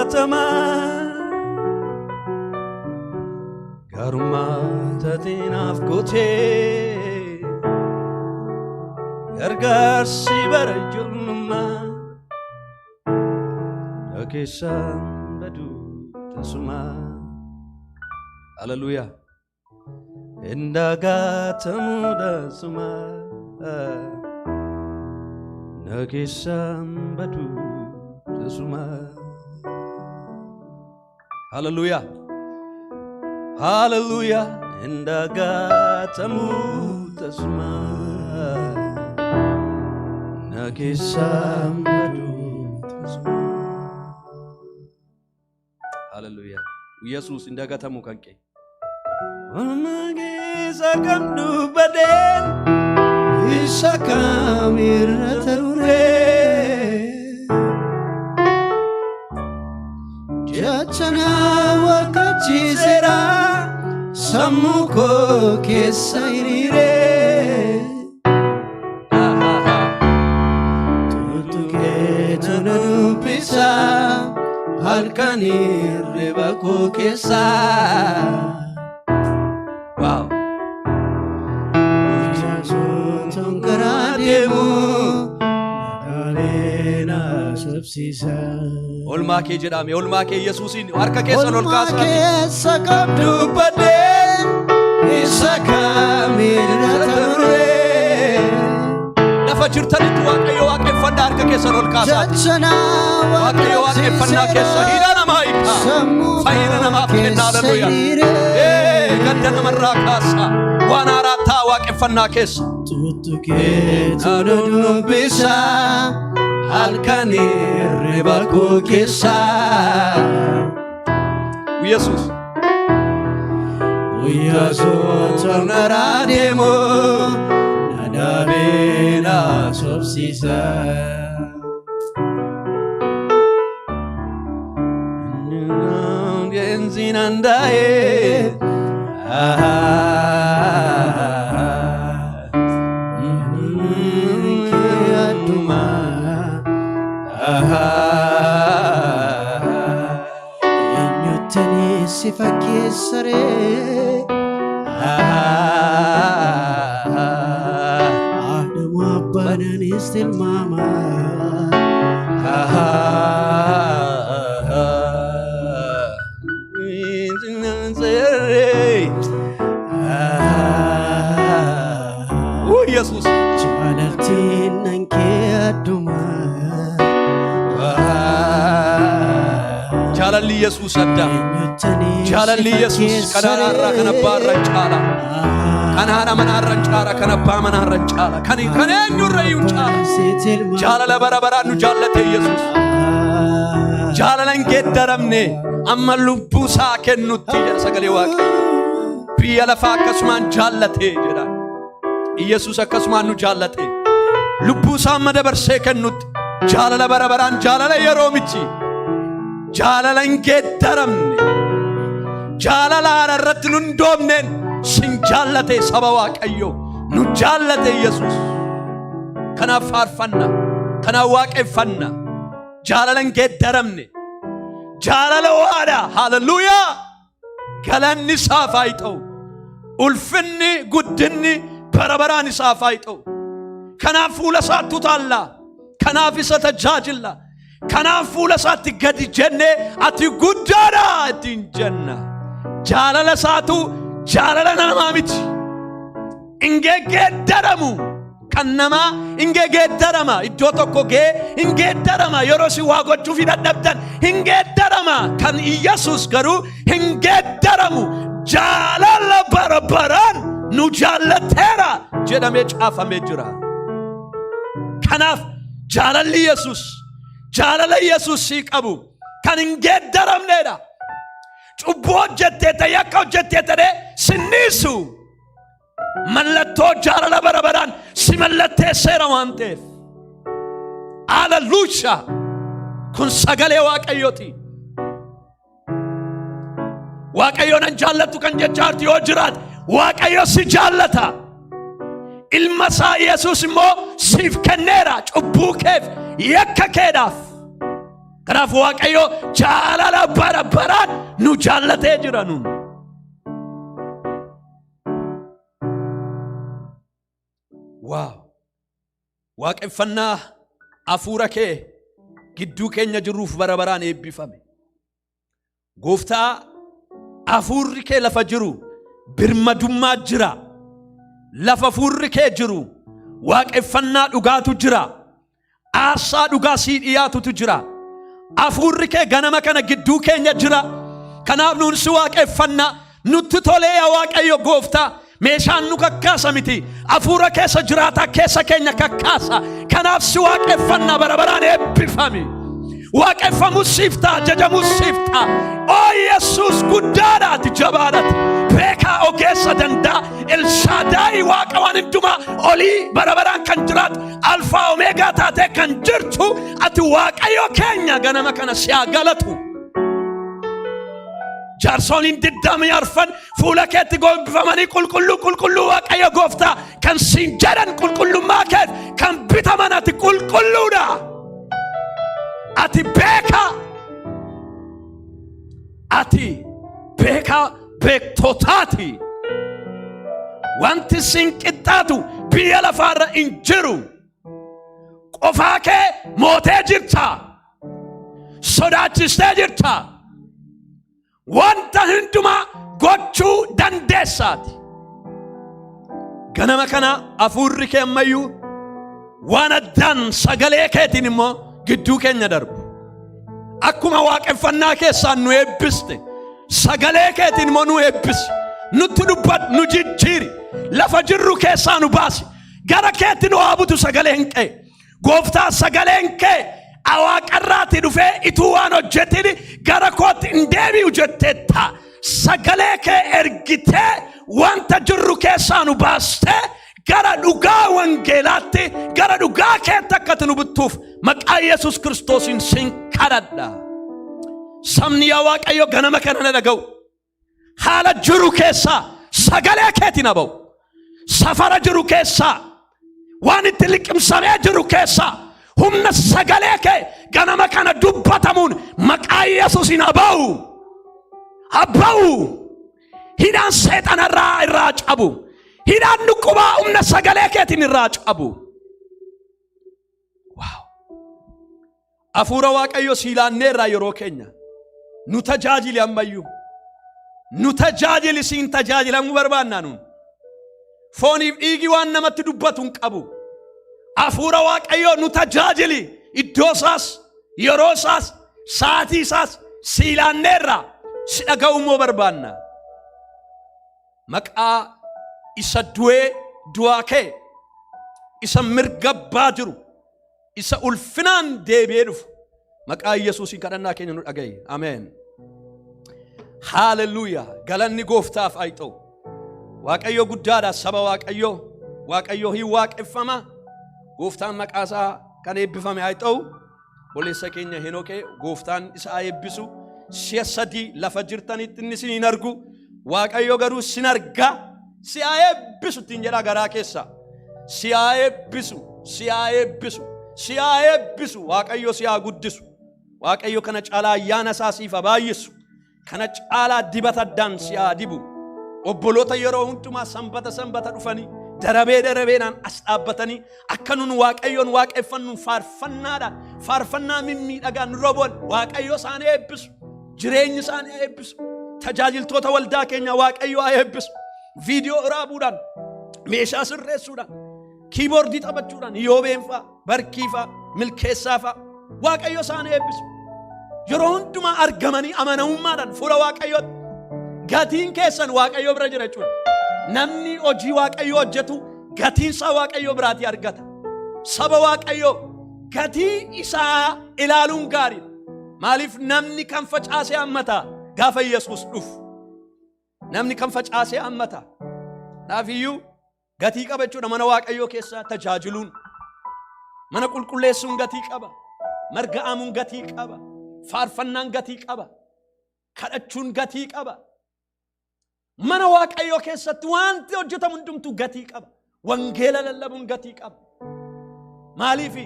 dubbatama garummaa taatinaaf gootee gargaarsi bara ijoollummaa dhageessaan baduu tasuma. Hallelujah. Indagatamu dasuma dhageessaan baduu tasuma. Hallelujah. Hallelujah. Indagatamu tasuma dhageessaan baduu tasuma. Hallelujah. Yesuus indagatamu kanke. Amagisa kamdu baden isa kamira tarure jachana wakachisera samuko kesairire tutuke tunanu pisa halkanir rebako kesa. Wow. Olmaa kee jedhame olmaa kee Yesuusin harka keessan ol kaasa. Sakabdu badeen isa kamirra ture. Lafa jirtanitti Waaqayyo waaqeffannaa harka keessan ol kaasa. Waaqayyo waaqeffannaa keessa hidha namaa hiika. Fayyina namaaf kenna. Hallelujah. Gadda namarraa kaasa. Waan haaraa ta'a waaqeffannaa keessa. Tuttukee dubbisa halkanii rebakoo keessa. Yesuus. Guyyaa soornaraa deemu nadaabee na sobsiisa. Zinandae aduma enyotani sifakesare adamu abbanan istil mama Yesuus jaalaltiin nankee adduma jaalalli Yesuus adda jaalalli Yesuus kanaarra kan abbaarra caala kan haadha manaarra caala kan abbaa manaarra caala kan eenyurra iyyuu caala jaalala bara baraan nu jaallate Yesuus jaalala hin geeddaramne amma lubbuu isaa kennutti jedha sagalee Waaqayyoo biyya lafaa akkasumaan jaallate jedha Yesuus akkasumaan nu jaallate lubbuu isaa amma dabarsee kennutti jaalala bara baraan jaalala yeroo miti jaalala hin geeddaramne jaalala irratti nu hin doomneen sin jaallate saba Waaqayyoo nu jaallate Yesuus kanaaf faarfanna kanaaf waaqeffanna jaalala hin geeddaramne jaalala waadha. Hallelujah. galanni isaaf haa ta'u ulfinni guddinni bara baraan isaaf haa ta'u. Kanaaf fuula isaatti utaalla kanaaf isa tajaajilla kanaaf fuula isaatti gadi jenne ati guddaadha ittiin jenna. Jaalala isaatu jaalala namaa miti hin geeddaramu kan namaa hin geeddarama iddoo tokko hin geeddarama yeroo si waa gochuuf dadhabdan hin geeddarama kan Yesuus garuu hin geeddaramu jaalala bara baraan nu jaallateera jedhamee caafamee jira. Kanaaf jaalalli Yesuus jaalala Yesuus si qabu kan hin geeddaramneedha. Cubbuu hojjetteeta yakka hojjetteeta sinniisu mallattoo jaalala bara baraan si mallatteesseera waan ta'eef. Hallelujah. Kun sagalee Waaqayyooti. Waaqayyoon an jaallatu kan jechaarti yoo jiraate Waaqayyo si jaallata. Ilma isaa Yesuus immoo siif kenneera cubbuu keef yakka keedhaaf. kanaaf waaqayyo jaalala bara baraan nu jaallatee jira nuun. Waaw waaqeffannaa hafuura kee gidduu keenya jiruuf bara baraan eebbifame. Gooftaa hafuurri kee lafa jiru birmadummaa jira. Lafa hafuurri kee jiru waaqeffannaa dhugaatu jira. Aarsaa dhugaa sii dhiyaatutu jira. Hafuurri kee ganama kana gidduu keenya jira. Kanaaf nuun si waaqeffannaa nutti tolee yaa Waaqayyo Gooftaa. Meeshaan nu kakkaasa miti. Hafuura keessa jiraata keessa keenya kakkaasa. Kanaaf si waaqeffannaa bara baraan eebbifame. Waaqeffamu siiftaa jajamu siiftaa. Oo Yesuus guddaadhaati jabaadhaati. Beekaa ogeessa danda'a. Elshaadaayi waaqa waan hundumaa olii bara baraan kan jiraatu. Alfaa Omeegaa taatee kan jirtu ati Waaqayyo keenya ganama kana si haa galatu. Jaarsoliin diddamii arfan fuula keetti gombifamanii qulqulluu Waaqayyo Gooftaa kan siin jedhan qulqullummaa kee kan bitaman ati qulqulluudha. Ati beekaa beektotaati. Wanti siin qixxaatu biyya lafaarra hin jiru. Qofaa kee mootee jirta. Sodaachistee jirta. Wanta hundumaa gochuu dandeessaati. Ganama kana hafuurri kee ammayyuu waan addaan sagalee keetiin immoo gidduu keenya darbu. Akkuma waaqeffannaa keessaan nu eebbiste sagalee keetiin immoo nu eebbisi. Nutti dubbadhu nu jijjiiri. Lafa jirru keessaa nu baasi. Gara keetti nu haabutu sagaleen kee. Gooftaa sagaleen kee Waaqarraati dhufee ituu waan hojjetini gara kootti hin deebi'u jetteetta. Sagalee kee ergitee wanta jirru keessaa nu baastee gara dhugaa wangeelaatti gara dhugaa keetti akka nu bittuuf maqaa Yesuus Kiristoosiin sin kadhadha. Sabni yaa Waaqayyo ganama kana na dhaga'u. Haala jiru keessaa sagalee keetiin haa ba'u. Safara jiru keessaa waan itti liqimsamee jiru keessaa humna sagalee kee ganama kana dubbatamuun maqaa Yesuusiin haa ba'u. Hidhaan seexanarraa irraa cabu. Hidhaan nuqqubaa humna sagalee keetiin irraa cabu. Hafuura Waaqayyo siilaanneerraa yeroo keenya nu tajaajili ammayyuu. Nu tajaajili siin tajaajilamuu barbaannaa nuun. Fooniif dhiigi waan namatti dubbatu hin qabu. Hafuura Waaqayyo nu tajaajili iddoo isaas yeroo isaas sa'aatii isaas siilaanneerraa si dhaga'ummoo barbaanna. Maqaa isa du'ee du'aa kee isa mirgabbaa jiru isa ulfinaan deebi'ee dhufu maqaa Yesuusiin kadhannaa keenya nu dhaga'i. Ameen. Hallelujah. Galanni Gooftaaf haa ta'u. Waaqayyo guddaadha. Saba Waaqayyo hin waaqeffama. Gooftaan maqaasaa kan eebbifame haa ta'u. Boleessa keenya Henookee Gooftaan isa haa eebbisu. Si'a sadii lafa jirtanitti inni sin hin argu. Waaqayyo garuu sin arga. Si haa eebbisu ittiin jedha garaa keessa. Si haa eebbisu. Si haa eebbisu. Si haa eebbisu. Waaqayyo si haa guddisu. Waaqayyo kana caalaa ayyaana isaa siif haa baay'isu. Kana caalaa dibata addaan si haa dibu. Obboloota yeroo hundumaa sanbata dhufanii darabeedhaan as dhaabbatanii akka nun Waaqayyoon waaqeffannuun faarfannaa mimmiidhagaan nurra boon Waaqayyo isaan eebbisu. Jireenyi isaanii eebbisu. Tajaajiltoota waldaa keenya Waaqayyo haa eebbisu. Viidiyoo iraabuudhaan meeshaa sirreessuudhaan kiiboordii taphachuudhaan yoobeenfaa barkiifaa milkeessaafaa Waaqayyo isaan eebbisu. Yeroo hundumaa argamanii amanamummaadhaan fuula Waaqayyootti gatiin keessan Waaqayyo bira jira jechuudha. Namni hojii Waaqayyo hojjetu gatiin isaa Waaqayyo biraatii argata. Saba Waaqayyo gatii isaa ilaaluun gaariidha. Maaliif namni kan facaasee hammata gaafa Yesuus dhufu. Namni kan facaasee hammata. Kanaafuu gatii qaba jechuudha. Mana Waaqayyo keessaa tajaajiluun, mana qulqulleessuun gatii qaba. Marga'amuun gatii qaba. Faarfannaan gatii qaba. Kadhachuun gatii qaba. Mana Waaqayyo keessatti wanti hojjetamu hundumtuu gatii qaba. Wangeela lallabuun gatii qaba. Maaliif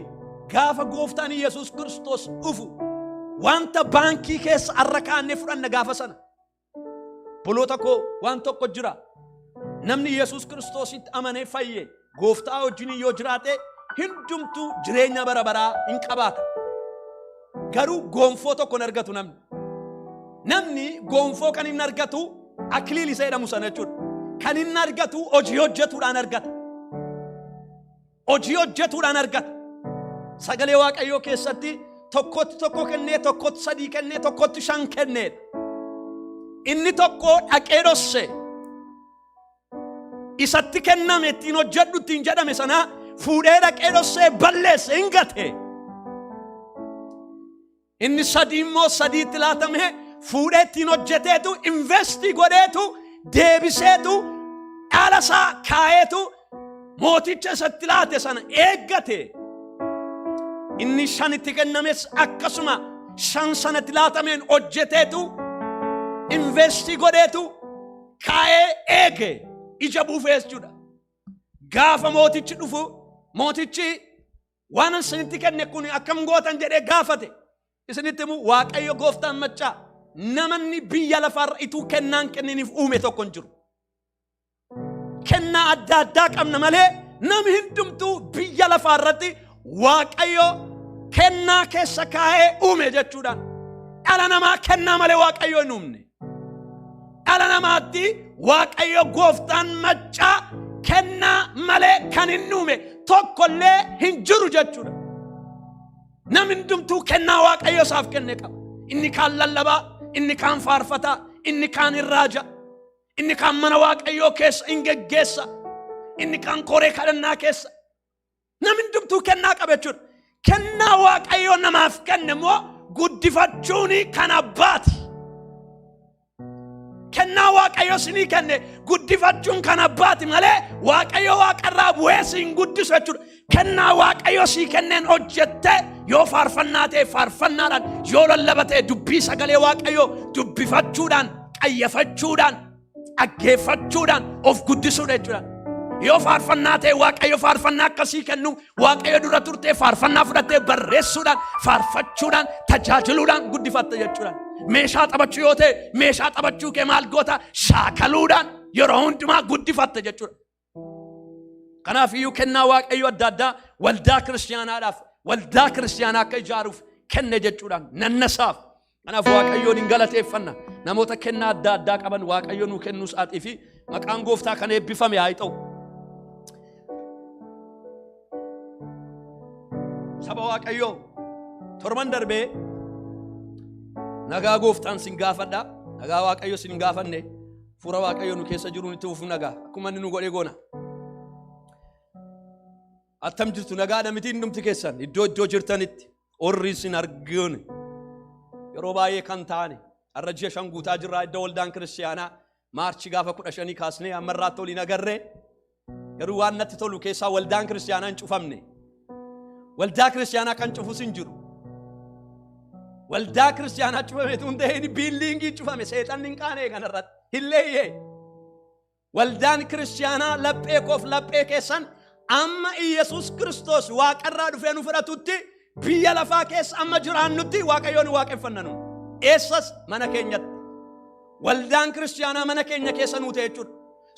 gaafa Gooftaan Yesuus Kiristoos dhufu wanta baankii keessa arrakaanne fudhanna gaafa sana. Boloota koo waan tokko jira. Namni Yesuus Kiristoositti amanee fayye gooftaa wajjin yoo jiraate hundumtuu jireenya bara baraa hin qabaata. Garuu gonfoo tokko hin argatu namni. Namni gonfoo kan hin argatu akiliil isa jedhamu sana jechuudha. Kan hin argatu hojii hojjetuudhaan argata. Hojii hojjetuudhaan argata. Sagalee Waaqayyoo keessatti tokkotti tokko kennee, tokkotti sadii kennee, tokkotti shan kennee. Inni tokko dhaqee dhosse. Isatti kenname ittiin hojjedhu ittiin jedhame sana fuudhee dhaqee dhossee balleesse hin gate. Inni sadii immoo sadiitti laatame fuudhee ittiin hojjeteetu investii godheetu deebiseetu dhaala isaa kaayeetu mooticha isatti laate sana eeggate. Inni shanitti kennames akkasuma shan sanatti laatameen hojjeteetu investii godheetu kaayee eege ija buufee jechuudha. Gaafa mootichi dhufu mootichi waan isinitti kenne kun akkam gootan jedhee gaafate. Isinitti immoo Waaqayyo gooftaan maccaa namni biyya lafarra ituu kennaan kenniniif uume tokko hin jiru. Kennaa adda addaa qabna malee namni hundumtuu biyya lafarratti Waaqayyo kennaa keessa kaa'ee uume jechuudha. Dhala namaa kennaa malee Waaqayyo hin uumne. Dhala namaatti Waaqayyo gooftaan maccaa kennaa malee kan hin uume tokkollee hin jiru jechuudha. Namni hundumtuu kennaa Waaqayyo isaaf kenne qaba. Inni kaan lallabaa, inni kaan faarfataa, inni kaan irraaja, inni kaan mana Waaqayyoo keessa hin geggeessa, inni kaan koree kadhannaa keessa. Namni hundumtuu kennaa qaba jechuudha. Kennaa Waaqayyo namaaf kenne immoo guddifachuun kan abbaati. Kennaa Waaqayyo sinii kenne guddifachuun kan abbaati malee Waaqayyo waaqarraa bu'ee siin guddisu jechuudha. Kennaa Waaqayyo sii kenneen hojjettee yoo faarfannaa ta'e faarfannaadhaan, yoo lallaba ta'e dubbii sagalee Waaqayyo dubbifachuudhaan, qayyafachuudhaan, dhaggeeffachuudhaan of guddisuudha jechuudha. Yoo faarfannaa ta'e Waaqayyo faarfannaa akkasii kennu Waaqayyo dura turtee faarfannaa fudhattee barreessuudhaan, faarfachuudhaan, tajaajiluudhaan guddifatta jechuudha. Meeshaa taphachuu yoo ta'e meeshaa taphachuu kee maal goota shaakaluudhaan yeroo hundumaa guddifatta jechuudha. Kanaaf iyyuu kennaa Waaqayyo adda addaa waldaa kiristaanaadhaaf waldaa kiristaanaa akka ijaaruuf kenne jechuudhaan nannasaaf. Kanaaf Waaqayyoon hin galateeffanna. Namoota kennaa adda addaa qaban Waaqayyo nuu kennuu isaatii fi maqaan gooftaa kan eebbifame haa ta'u. Saba Waaqayyoo torban darbee nagaa gooftaan sin gaafadha. Nagaa Waaqayyo sin gaafanne fuura Waaqayyo nu keessa jiru nutti ufu nagaa akkuma inni nu godhee goona. Attam jirtu nagaadha miti hundumti keessan iddoo jirtanitti orri sin arginu yeroo baay'ee kan taane har'a ji'a shan guutaa jirraa iddoo waldaan kiristaanaa maarchi gaafa 15 kaasnee ammarraatti olii nagarree garuu waan natti tolu keessaa waldaan kiristaanaa hin cufamne. Waldaa kiristaanaa kan cufus hin jiru. Waldaa kiristaanaa cufame tun ta'een biildiingii cufame seexanni hin qaanee kanarratti hilleeyyee. Waldaan kiristaanaa laphee koof laphee keessan amma Yesuus Kiristoos waaqarraa dhufee nu fudhatutti biyya lafaa keessa amma jiraannutti Waaqayyoon waaqeffannanu. Eessas mana keenyatti. Waldaan kiristaanaa mana keenya keessa nu ta'e jechuudha.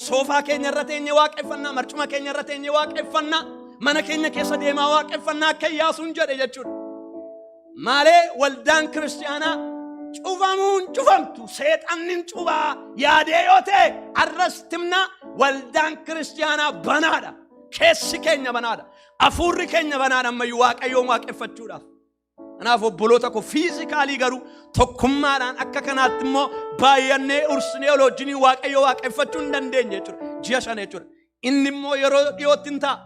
Soofaa keenya irra teenye waaqeffannaa, marcuma keenya irra teenye waaqeffannaa, mana keenya keessa deemaa waaqeffannaa akka Iyyaasuun jedhe jechuudha. Maalee waldaan kiristaanaa cufamuun cufamtu seexannin cufaa yaadee yoo ta'e arrastimna waldaan kiristaanaa banaadha. Keessi keenya banaadha. Afuurri keenya banaadha ammayyuu Waaqayyoon waaqeffachuudhaaf. Kanaaf obboloota koo fiizikaalii garuu tokkummaadhaan akka kanaatti immoo baay'annee ursinee ol wajjin Waaqayyoo waaqeffachuu hin dandeenye jechuudha. Ji'a shan jechuudha. Inni immoo yeroo dhiyootti hin ta'a.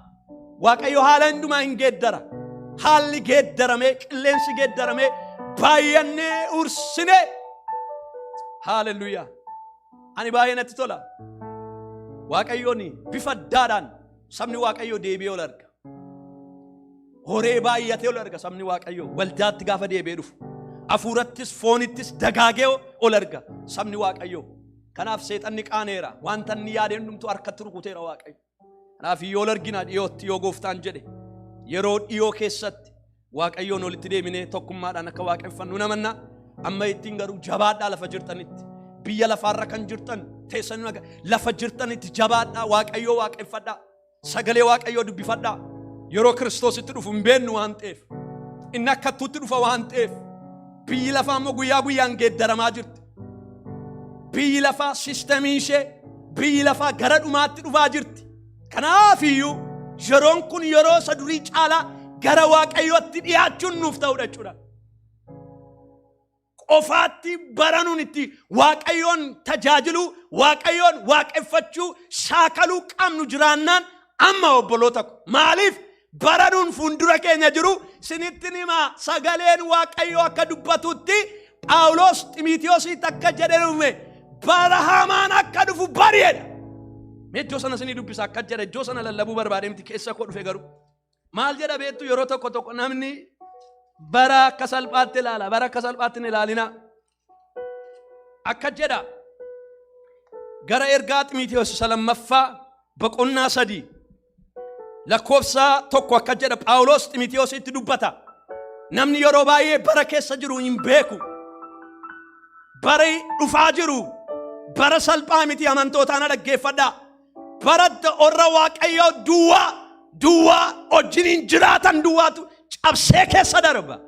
Waaqayyo haala hundumaa hin geeddara. Haalli geeddaramee qilleensi geeddaramee baay'annee ursinee. Haaleluyyaa. Ani baay'ee natti tola. Waaqayyoon bifa addaadhaan sabni Waaqayyo deebi'ee ol arga. Horee baay'atee ol arga sabni Waaqayyo waldaatti gaafa deebi'ee dhufu. Afuurattis foonittis dagaagee ol arga sabni Waaqayyo. Kanaaf seexanni qaaneera. Wanta inni yaadee hundumtuu harkatti rukuteera Waaqayyo. Kanaaf yoo ol argina dhiyootti yoo gooftaan jedhe yeroo dhiyoo keessatti waaqayyoon olitti deemine tokkummaadhaan akka waaqeffannu namanna. Amma ittiin garuu jabaadhaa lafa jirtanitti. Biyya lafaarra kan jirtan teessan lafa jirtanitti jabaadhaa waaqayyoo waaqeffadhaa. Sagalee waaqayyoo dubbifadhaa. Yeroo Kiristoositti dhufu hin beeknu waan ta'eef. Inni akkattuutti dhufa waan ta'eef. Biyyi lafaa immoo guyyaa guyyaan geeddaramaa jirti. Biyyi lafaa siistemii ishee biyyi lafaa gara dhumaatti dhufaa jirti. Kanaaf iyyuu yeroon kun yeroo isa durii caalaa gara waaqayyootti dhiyaachuun nuuf ta'udha jechuudha. Qofaatti baranuun itti waaqayyoon tajaajilu, waaqayyoon waaqeffachuu, shaakaluu qabnu jiraannaan amma obboloota ko. Maaliif baranuun fuuldura keenya jiru sinitti nima sagaleen waaqayyoo akka dubbatutti Phaawulos Xiimotewositti akka jedhe bara hamaan akka dhufu bari'edha. Meejjoo sana sinii dubbisa akka jedhe ijoo sana lallabuu barbaadeemti keessa koo dhufe garuu. Maal jedha beektu yeroo tokko namni bara akka salphaatti ilaala, bara akka salphaatti hin ilaalina. Akka jedha gara ergaa Xiimotewos lammaffaa boqonnaa 3 lakkoofsa 1 akka jedha Phaawulos Xiimotewositti dubbata. Namni yeroo baay'ee bara keessa jiru hin beeku. Bara dhufaa jiru bara salphaa miti amantootaan dhaggeeffadhaa. Bara orra waaqayyoo duwwaa wajjiniin jiraatan duwwaatu cabsee keessa darba.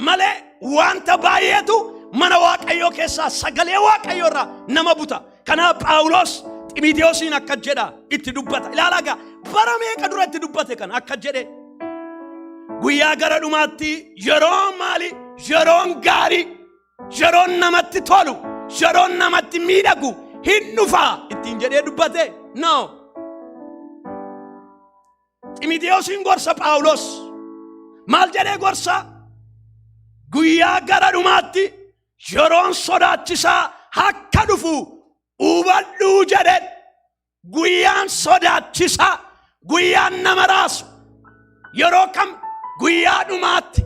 Malee wanta baay'eetu mana waaqayyoo keessaa sagalee waaqayyoo irraa nama buta. Kanaaf Phaawulos Xiimotewosiin akka jedha itti dubbata. Ilaalagaa bara meeqa dura itti dubbate kan akka jedhe guyyaa gara dhumaatti yeroo maali? Yeroon gaarii, yeroon namatti tolu, yeroon namatti miidhagu hin dhufaa ittiin jedhee dubbate. No. Xiimotewosiin gorsa Phaawulos maal jedhee gorsa? Guyyaa gara dhumaatti yeroon sodaachisaa akka dhufu hubadhuu jedhe. Guyyaan sodaachisaa, guyyaan nama raasu yeroo kam? Guyyaa dhumaatti,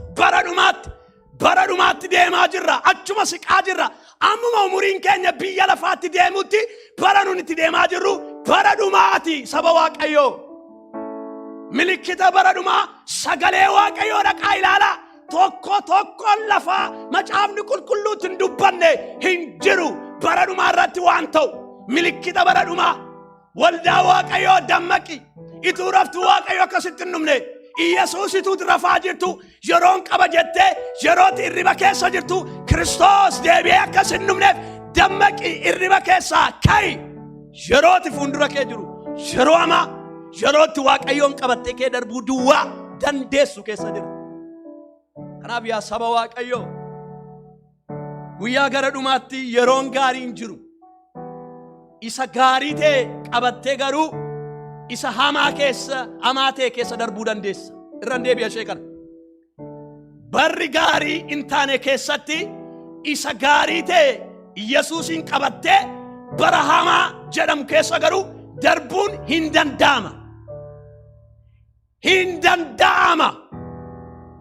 bara dhumaatti deemaa jirra. Achuma siqaa jirra. Ammuma umuriin keenya biyya lafaatti deemutti bara nun itti deemaa jirru bara dhumaati. Saba waaqayyoo milikkita bara dhumaa sagalee waaqayyoo dhaqaa ilaalaa. Tokko lafaa macaafni qulqulluutti hin dubbanne hin jiru. Bara dhumaa irratti waan ta'u milikkita bara dhumaa waldaa waaqayyoo dammaqi. Ituu raftu waaqayyoo akkasitti hin dhumne. Yesuus ituuti rafaa jirtu yeroon qaba jettee yerootti irriba keessa jirtu Kiristoos deebi'ee akkas hin dhumneef dammaqi irriba keessaa ka'i. Yerootti fuuldura kee jiru yeroo hamaa yerootti waaqayyoon qabattee kee darbuu duwwaa dandeessu keessa jirtu. Kanaaf yaa saba waaqayyoo guyyaa gara dhumaatti yeroon gaarii hin jiru. Isa gaarii ta'e qabattee garuu isa hamaa ta'e keessa darbuu dandeessa. Irraan deebi'a ishee kana. Barri gaarii hin taane keessatti isa gaarii ta'e Yesuusin qabattee bara hamaa jedhamu keessa garuu darbuun hin danda'ama. Hin danda'ama.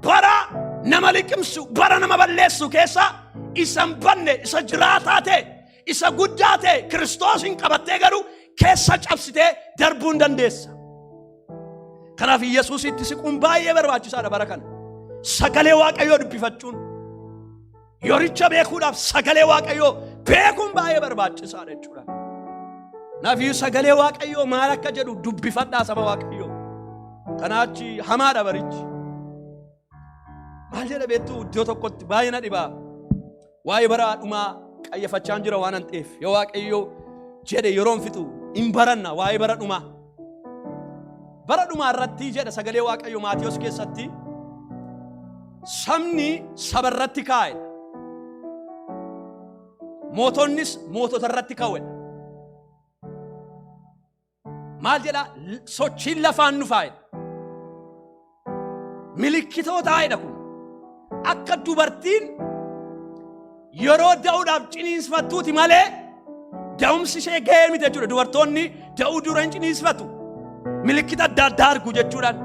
Bara nama liqimsu, bara nama balleessu keessa isa hin banne, isa jiraataa ta'e, isa guddaa ta'e Kiristoosin qabattee garuu keessa cabsitee darbuun dandeessa. Kanaaf Yesuusitti siquun baay'ee barbaachisaadha bara kana. Sagalee waaqayyoo dubbifachuun yoricha beekuudhaaf sagalee waaqayyoo beekuun baay'ee barbaachisaadha jechuudha. Kanaaf sagalee waaqayyoo maal akka jedhu dubbifadhaa saba waaqayyoo. Kanaachi hamaadha barichi. Maal jedha beektu iddoo tokkotti baay'ee na dhibaa. Waa'ee bara dhumaa qayyafachaan jira waan an ta'eef yoo waaqayyoo jedhe yeroon fixu hin baranna waa'ee bara dhumaa. Bara dhumaa irratti jedha sagalee waaqayyoo Maatiyos keessatti sabni saba irratti kaa'edha. Mootonnis mootota irratti kaa'edha. Maal jedha sochiin lafaan dhufaa'edha. Milikkitootaa'edha kun. Akka dubartiin yeroo da'uudhaaf ciniinsfattuuti malee da'umsi ishee ga'ee miti jechuudha. Dubartoonni da'uu dura hin ciniinsfatu. Milikkita adda addaa argu jechuudhaan.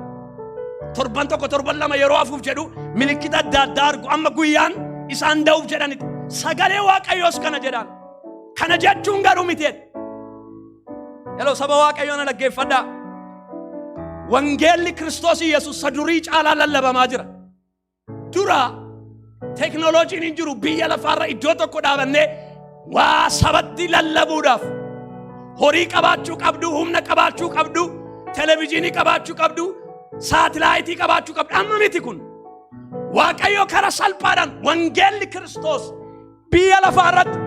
Torban tokko torban lama yeroo hafuuf jedhu milikkita adda addaa argu. Amma guyyaan isaan da'uuf jedhaniti. Sagalee waaqayyoos kana jedhaan. Kana jechuun garuu miteedha. Hello saba waaqayyoon dhaggeeffadhaa. Wangeelli Kiristoos Yesuus sadurii caalaa lallabamaa jira. dura teknoloojiin hin jiru biyya lafaarra iddoo tokko dhaabannee waa sabatti lallabuudhaaf horii qabaachuu qabdu, humna qabaachuu qabdu, televiziyoonii qabaachuu qabdu, saatilaayitii qabaachuu qabdu. Amma miti kun Waaqayyo karaa salphaadhaan wangeelli Kiristoos biyya lafaarratti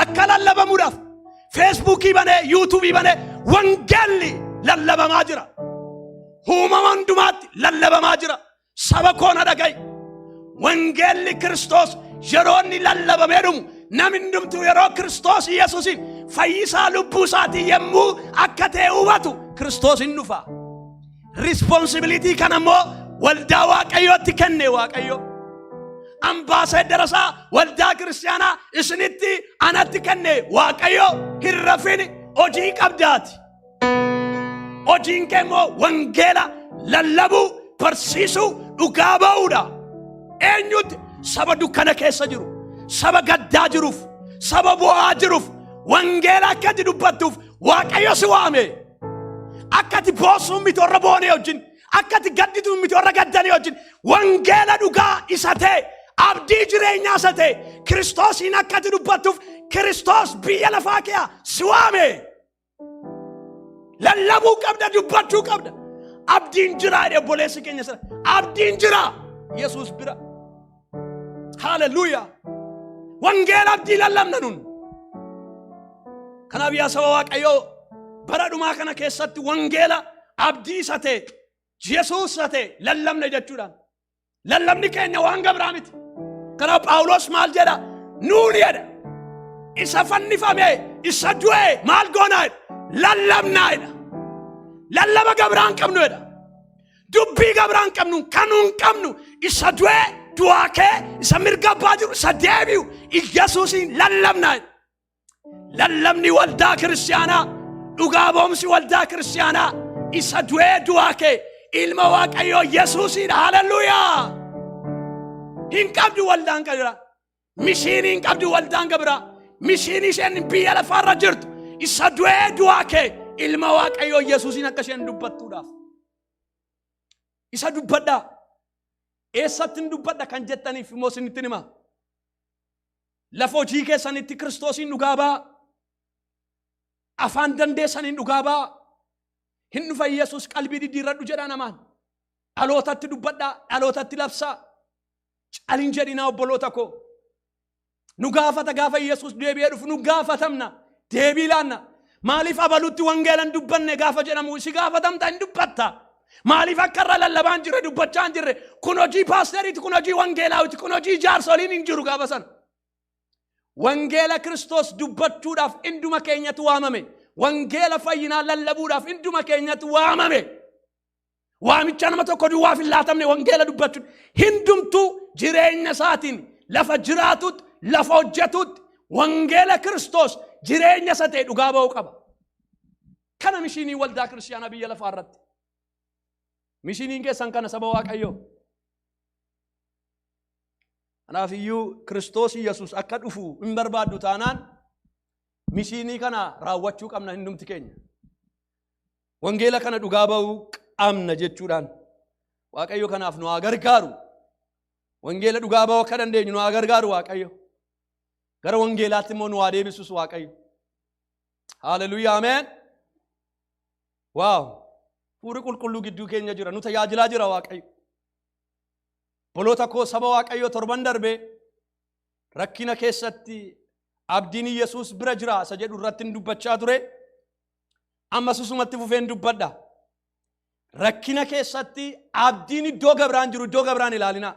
akka lallabamuudhaaf Feesbuukii banee, yuutuubii banee wangeelli lallabamaa jira. Uumama hundumaatti lallabamaa jira. Saba koona dhaga'i. Wangeelli Kiristoos yeroo inni lallabamee dhumu namni hundumtuu yeroo Kiristoos Yesuusiin fayyisaa lubbuu isaatii yemmuu akka ta'e hubatu Kiristoos hin dhufa. Responsibility kana immoo waldaa Waaqayyootti kenne Waaqayyo. Ambaasaadara isaa waldaa kiristaanaa isinitti anatti kenne Waaqayyo hin rafini hojii qabdaati. Hojiin kee immoo wangeela lallabuu, barsiisuu, dhugaa ba'uudha. Eenyutti? Saba dukkana keessa jiru, saba gaddaa jiruuf, saba bo'aa jiruuf wangeela akkati dubbattuuf Waaqayyo si waame. Akkati boossuun miti warra boonee wajjin, akkati gaddituun miti warra gaddanii wajjin wangeela dhugaa isa ta'e, abdii jireenyaa isa ta'e Kiristoosiin akkati dubbattuuf Kiristoos biyya lafaa kee si waame. Lallabuu qabda, dubbachuu qabda. Abdiin jira obboleessi keenya sana. Abdiin jira Yesuus bira. Hallelujah. Wangeela abdii lallabna nun. Kanaaf yaa saba Waaqayyoo bara dhumaa kana keessatti wangeela abdii isa ta'e Yesuus isa ta'e lallabna jechuudhaan. Lallabni keenya waan gabraa miti. Kanaaf Phaawulos maal jedha? Nuuni jedha isa fannifame isa du'e maal goonaa jedha? Lallabnaa jedha. Lallaba gabraan qabnu jedha. Dubbii gabraan qabnu kanuun qabnu isa du'e du'aa kee isa mirga abbaa jiru isa deebi'u Yesuusiin lallabnaa jedha. Lallabni waldaa kiristaanaa dhugaa boomsi waldaa kiristaanaa isa du'e du'aa kee ilma Waaqayyoo Yesuusiidha. Hallelujaa. Hin qabdu waldaan qabira. Mishiinii hin qabdu waldaan qabira. Mishiinii isheen biyya lafaarra jirtu isa du'e du'aa kee ilma Waaqayyoo Yesuusiin akka isheen dubbattuudhaaf. Isa dubbadhaa. Eessatti dubbadha kan jettaniif immoo isinitti hima. Lafa hojii keessanitti Kiristoosiin dhugaa ba'a. Afaan dandeessaniin dhugaa ba'a. Hin dhufa Yesuus qalbii diddiirradhu jedha namaan. Dhalootatti dubbadhaa, dhalootatti labsaa. Calin jedhinaa obboloota koo. Nu gaafata gaafa Yesuus deebi'ee dhufu nu gaafatamna. Deebii laanna. Maaliif abalutti wangeelan dubbanne gaafa jedhamu si gaafatamta hin dubbatta. Maaliif akka irra lallabaan jirre dubbachaa hin jirre kun hojii paasteriiti, kun hojii wangeelaawiti, kun hojii jaarsoliin hin jiru gaafa sana. Wangeela Kiristoos dubbachuudhaaf hunduma keenyatu waamame. Wangeela fayyinaa lallabuudhaaf hunduma keenyatu waamame. Waamicha nama tokko duwwaaf hin laatamne wangeela dubbachuun hundumtuu jireenya isaatiin lafa jiraatutti, lafa hojjetutti wangeela Kiristoos jireenya isa ta'e dhugaa ba'uu qaba. Kana mishiinii waldaa kiristaanaa biyya lafaa irratti. Mishiiniin keessan kana saba Waaqayyoo. Kanaaf iyyuu Kiristoos Yesuus akka dhufu hin barbaaddu taanaan mishiinii kana raawwachuu qabna hundumti keenya. Wangeela kana dhugaa ba'uu qabna jechuudhaan Waaqayyo kanaaf nu haa gargaaru. Wangeela dhugaa ba'uu akka dandeenyu nu haa gargaaru Waaqayyo. Gara wangeelaatti immoo nu haa deebisus Waaqayyo. Hallelujah, amen. Wow. Fuuri qulqulluu gidduu keenya jira. Nu tajaajilaa jira Waaqayyo. Boloota koo saba Waaqayyo torban darbe rakkina keessatti abdiin Yesuus bira jira isa jedhu irratti dubbachaa ture. Amma susumatti fufeen dubbadha. Rakkina keessatti abdiin iddoo gabraan jiru iddoo gabraan ilaalina.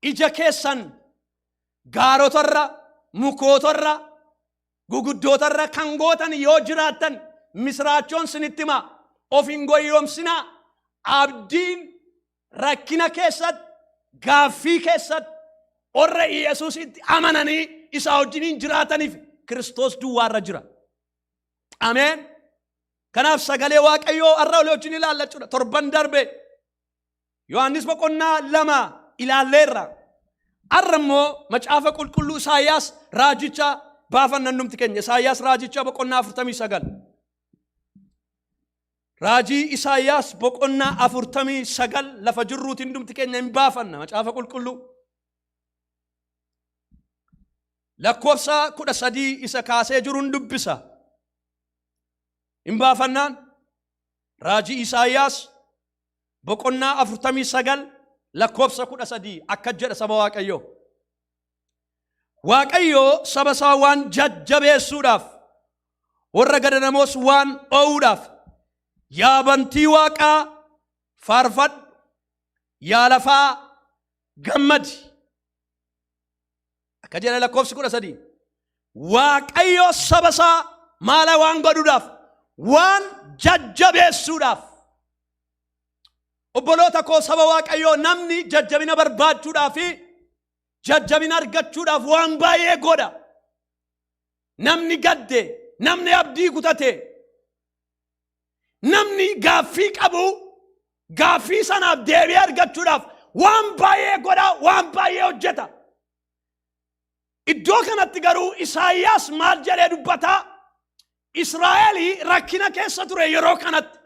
Ija keessan gaarotarra, mukootarra, guguddotarra kan gootan yoo jiraattan misraachoon sinitti hima. Of hin goyyoomsina. Abdiin rakkina keessatti, gaaffii keessatti warra Yesuusitti amananii isa wajjin jiraataniif Kiristoos duwwaarra jira. Ameen. Kanaaf sagalee Waaqayyoo har'a olii wajjin ilaallachuudha. Torban darbe Yohaannis boqonnaa 2 ilaalleerra. Har'a immoo macaafa qulqulluu Isaayyaas raajicha baafannan numti keenya. Isaayyaas raajicha boqonnaa 49. Raajii Isaayyaas boqonnaa 49 lafa jirruutiin dhumti keenya hin baafanna macaafa qulqulluu. Lakkoofsa 13 isa kaasee jiruun dubbisa. Hin baafannaan raajii Isaayyaas boqonnaa 49 lakkoofsa 13 akka jedha saba Waaqayyoo. Waaqayyoo saba isaa waan jajjabeessuudhaaf warra gadanamoos waan oowuudhaaf yaa bantii Waaqaa faarfadhu, yaa lafaa gammadi. Akka jedha lakkoofsi 13 Waaqayyoo saba isaa maala waan godhuudhaaf waan jajjabeessuudhaaf. Obboloota koo saba Waaqayyoo namni jajjabina barbaachuudhaaf fi jajjabina argachuudhaaf waan baay'ee godha. Namni gadde, namni abdii kutate, namni gaaffii qabu gaaffii sanaaf deebii argachuudhaaf waan baay'ee godha, waan baay'ee hojjeta. Iddoo kanatti garuu Isaayyaas maal jedhee dubbata? Israa'el rakkina keessa ture yeroo kanatti.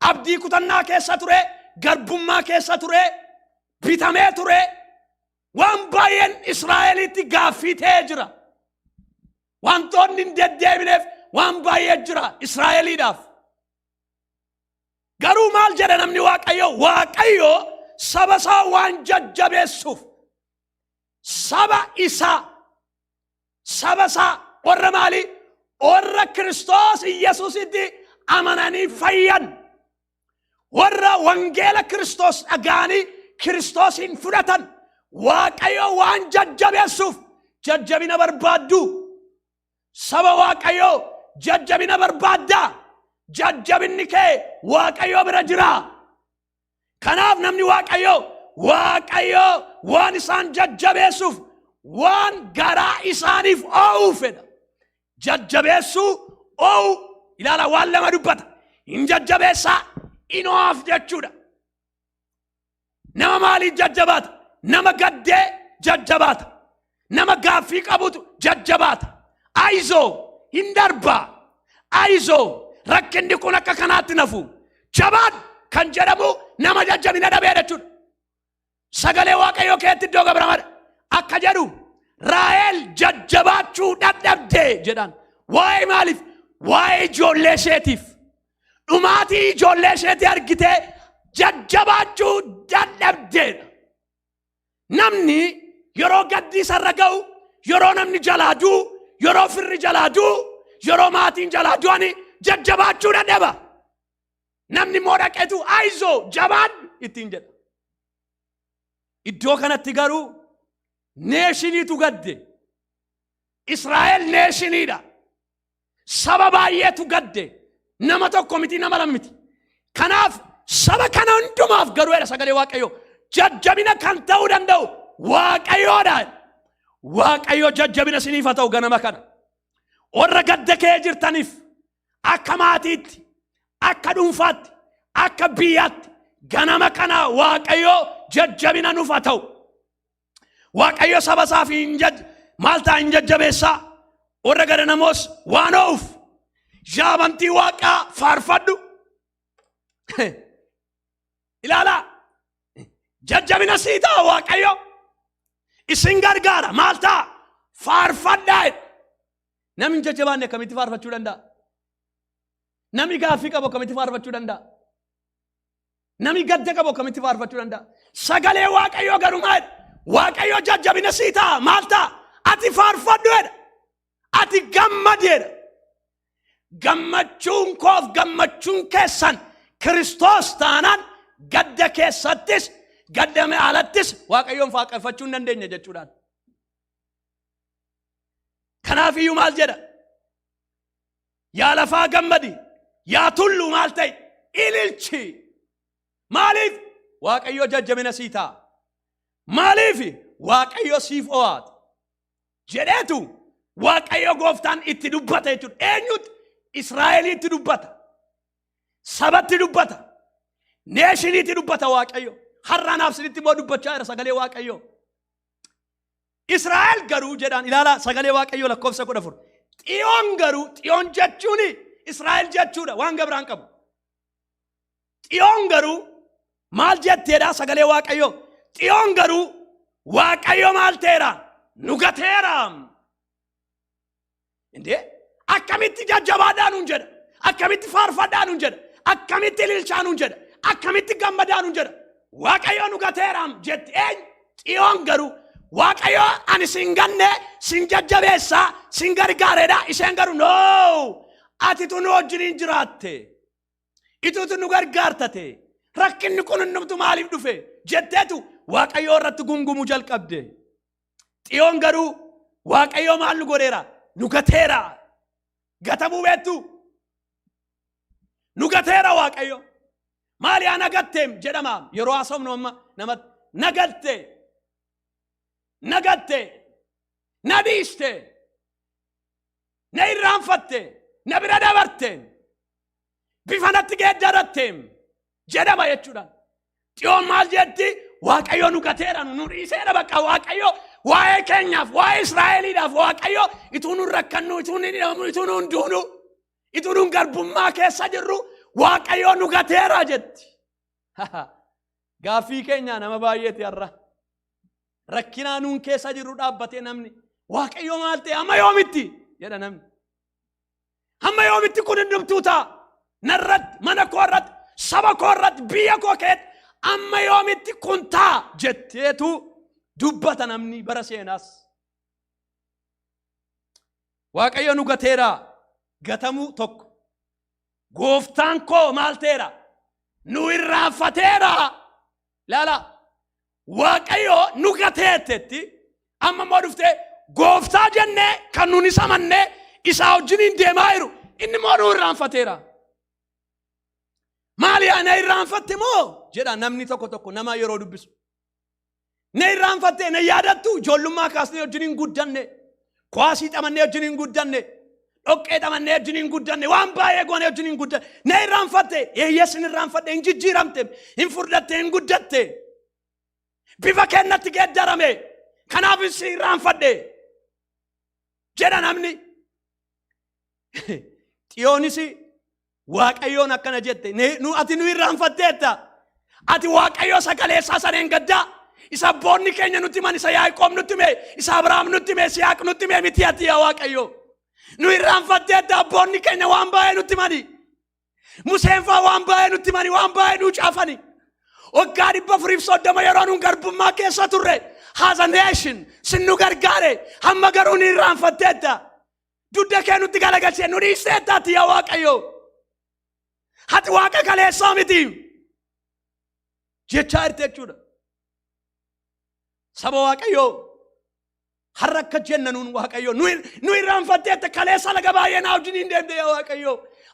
Abdii kutannaa keessa ture, garbummaa keessa ture, bitamee ture. Waan baay'een Israa'elitti gaaffii ta'ee jira. Wantoonni hin deddeebineef waan baay'ee jira Israa'eliidhaaf. Garuu maal jedha namni Waaqayyo? Waaqayyo saba isaa waan jajjabeessuuf saba isaa warra maali? Warra Kiristoos Yesuusitti amananii fayyan, warra wangeela Kiristoos dhaga'anii Kiristoosin fudhatan Waaqayyo waan jajjabeessuuf jajjabina barbaaddu. Saba Waaqayyo jajjabina barbaadda. Jajjabinni kee Waaqayyo bira jira. Kanaaf namni Waaqayyo waan isaan jajjabeessuuf waan garaa isaaniif oowuu fedha. Jajjabeessuu oowuu ilaala waan lama dubbata. Hin jajjabeessaa inoof jechuudha. Nama maaliif jajjabaata? Nama gaddee jajjabaata. Nama gaaffii qabutu jajjabaata. Aizoo hin darbaa. Aizoo rakkinni kun akka kanaatti nafu. Jabaan kan jedhamu nama jajjabina dhabee jechuudha. Sagalee Waaqayyoo keetti iddoo gabramadha. Akka jedhu Raahel jajjabaachuu dadhabdee jedhan. Waa'ee maaliif? Waa'ee ijoollee isheetiif. Dhumaatii ijoollee isheetii argitee jajjabaachuu dadhabdeedha. Namni yeroo gaddii sarra ga'u, yeroo namni jalaa du'u, yeroo firri jalaa du'u, yeroo maatiin jalaa du'ani jajjabaachuu dadhaba. Namni immoo dhaqeetu aizoo jabaan ittiin jedha. Iddoo kanatti garuu neeshiniitu gadde. Israa'el neeshiniidha. Saba baay'eetu gadde. Nama tokko miti, nama lama miti. Kanaaf saba kana hundumaaf garuu jedha sagalee Waaqayyoo jajjabina kan ta'uu danda'u Waaqayyoodha. Waaqayyo jajjabina isiniif haa ta'u ganama kana. Warra gadda kee jirtaniif akka maatiitti, akka dhuunfaatti, akka biyyaatti ganama kana Waaqayyo jajjabina nuuf haa ta'u. Waaqayyo saba isaaf maal ta'a hin jajjabeessaa. Warra gadanamoos waan oowuuf yaa bantii Waaqaa faarfadhu. Ilaala jajjabina sii ta'a Waaqayyo isin gargaara. Maal ta'a? Faarfadhaa. Namni jajjabaanne akkamitti faarfachuu danda'a? Namni gaaffii qabu akkamitti faarfachuu danda'a? Namni gadda qabu akkamitti faarfachuu danda'a? Sagalee Waaqayyoo garuu maal? Waaqayyo jajjabina sii ta'a. Maal ta'a? Ati faarfadhu jedha. Ati gammadi jedha. Gammachuun koof gammachuun keessan Kiristoos taanaan gadda keessattis gadda alattis Waaqayyoon faarfachuu hin dandeenya jechuudhaan. Kanaaf iyyuu maal jedha? Yaa lafaa gammadi, yaa tulluu maal ta'e? Ililchi. Maaliif? Waaqayyo jajjabina sii ta'a. Maaliif? Waaqayyo siif oo'aata. Jedheetu Waaqayyo gooftaan itti dubbata jechuudha. Eenyutti? Israa'elitti dubbata. Sabatti dubbata. Neeshiniitti dubbata Waaqayyo. Har'aanaaf sinitti immoo dubbachaa jira sagalee Waaqayyo. Israa'el garuu jedhaan ilaala sagalee Waaqayyo lakkoofsa 14. Xiyoon garuu Xiyoon jechuun Israa'el jechuudha waan gabraan qabu. xiyoon garuu maal jetteedha sagalee waaqayyo xiyoon garuu waaqayyo maal teera nu gateera inde akkamitti jajjabaadhaan nun jedha akkamitti faarfadhaan nun jedha akkamitti ililchaan nun jedha akkamitti gammadaan nun jedha waaqayyo nu gateera jettee xiyoon garuu waaqayyo ani sin ganne sin jajjabeessa sin gargaareedha isheen garuu no ati tu nu wajjin jiraatte ituutu nu gargaartate rakkinni kun numtu maaliif dhufe jetteetu waaqayyo irratti gungumuu jalqabde xiyoon garuu waaqayyo maal nu godheera nu gateera gatamuu beektu nu gateera waaqayyo maali ana gatteem jedhama yeroo haasofnu amma nama nagatte na dhiiste na irraanfatte na bira dabarte bifanatti geeddaratteem jedhama jechuudha xiyoon maal jetti waaqayyo nu gateera nu dhiiseera bakka waaqayyo waa'ee keenyaaf waa'ee Israa'eliidhaaf waaqayyo ituu nu rakkannu ituu nu hunduunu ituu nu garbummaa keessa jirru waaqayyo nu gateera jetti gaaffii keenya nama baay'eeti har'a rakkinaa nuun keessa jirru dhaabbatee namni waaqayyo maal ta'e amma yoomitti jedha namni amma yoomitti kun hundumtuu ta'a narratti mana koo irratti saba koo irratti biyya koo keetti amma yoomitti kun ta'a jetteetu dubbata namni bara seenaas waaqayyo nu gateera gatamuu tokko gooftaan koo maal ta'eera nu irraanfateera laala waaqayyo nu gateettetti amma moo dhufte gooftaa jennee kan nun isa mannee isaa wajjin deemaa jiru inni moo nu irraanfateera maali ana irraanfatte moo jedha namni tokko nama yeroo dubbisu na irraanfatte na yaadattu ijoollummaa kaasnee wajjin guddanne kwaasii xamannee wajjin guddanne dhoqqee xamannee wajjin guddanne waan baay'ee goone wajjin guddanne na irraanfatte yeessin irraanfatte hin jijjiiramte hin furdatte hin guddatte bifa kennatti geeddarame kanaaf si irraanfadhe jedha namni xiyoonis waaqayyoon akkana jette ati nu irraanfatteetta ati waaqayyo sagaleessaa saneen gaddaa isa abboonni keenya nutti himan isa Yaaqoob nutti hime isa Abrahaam nutti hime Yisihaaq nutti hime miti ati yaa waaqayyo nu irraanfatteetta abboonni keenya waan baay'ee nutti himani Museen faa waan baay'ee nutti himani waan baay'ee nu caafani waggaa 430 yeroo nun garbummaa keessa turre as a nation sin nu gargaare hamma garuu nu irraanfatteetta dudda kee nutti galagalchee nu dhiisteetta ati yaa waaqayyo ati waaqa kaleessaa miti jechaa jirte jechuudha saba waaqayyo har'a akka jenna nuun waaqayyo nu irraanfatteetta kaleessa laga baay'ee naa wajjin hin deemte yaa waaqayyo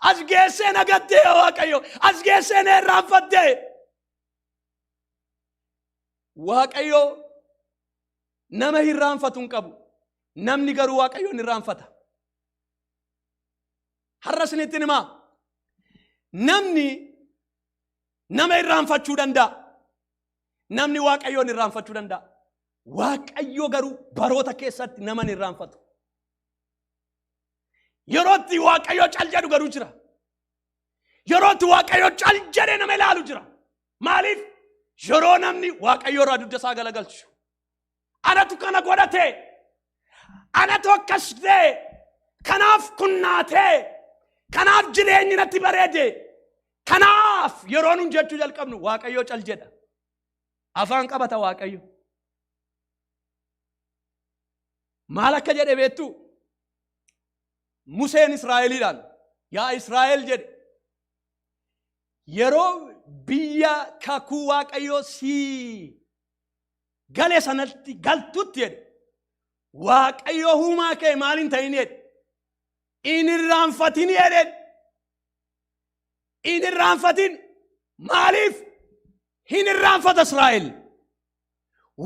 as geessee nagatte yaa waaqayyo as geessee na irraanfatte waaqayyo nama irraanfatu hin qabu namni garuu waaqayyo irraanfata har'a isinitti himaa namni nama irraanfachuu danda'a namni waaqayyoon irraanfachuu danda'a waaqayyo garuu baroota keessatti nama irraanfatu yerootti waaqayyo cal jedhu garuu jira yerootti waaqayyo cal jedhee nama ilaalu jira maaliif yeroo namni waaqayyo irraa dudda isaa galagalchu anatu kana godhate anatu akkas ta'e kanaaf kunnaatee kanaaf jireenyi natti bareede kanaaf yeroo nun jechuu jalqabnu waaqayyo cal jedha afaan qabata waaqayyo maal akka jedhe beektu Museen Israa'eliidhaan yaa Israa'el jedhe yeroo biyya kakuu waaqayyo si gale sanatti galtutti jedhe waaqayyo huumaa kee maalin ta'in jedhe in irraanfatin jedhe in irraanfatin maaliif hin irraanfata Israa'el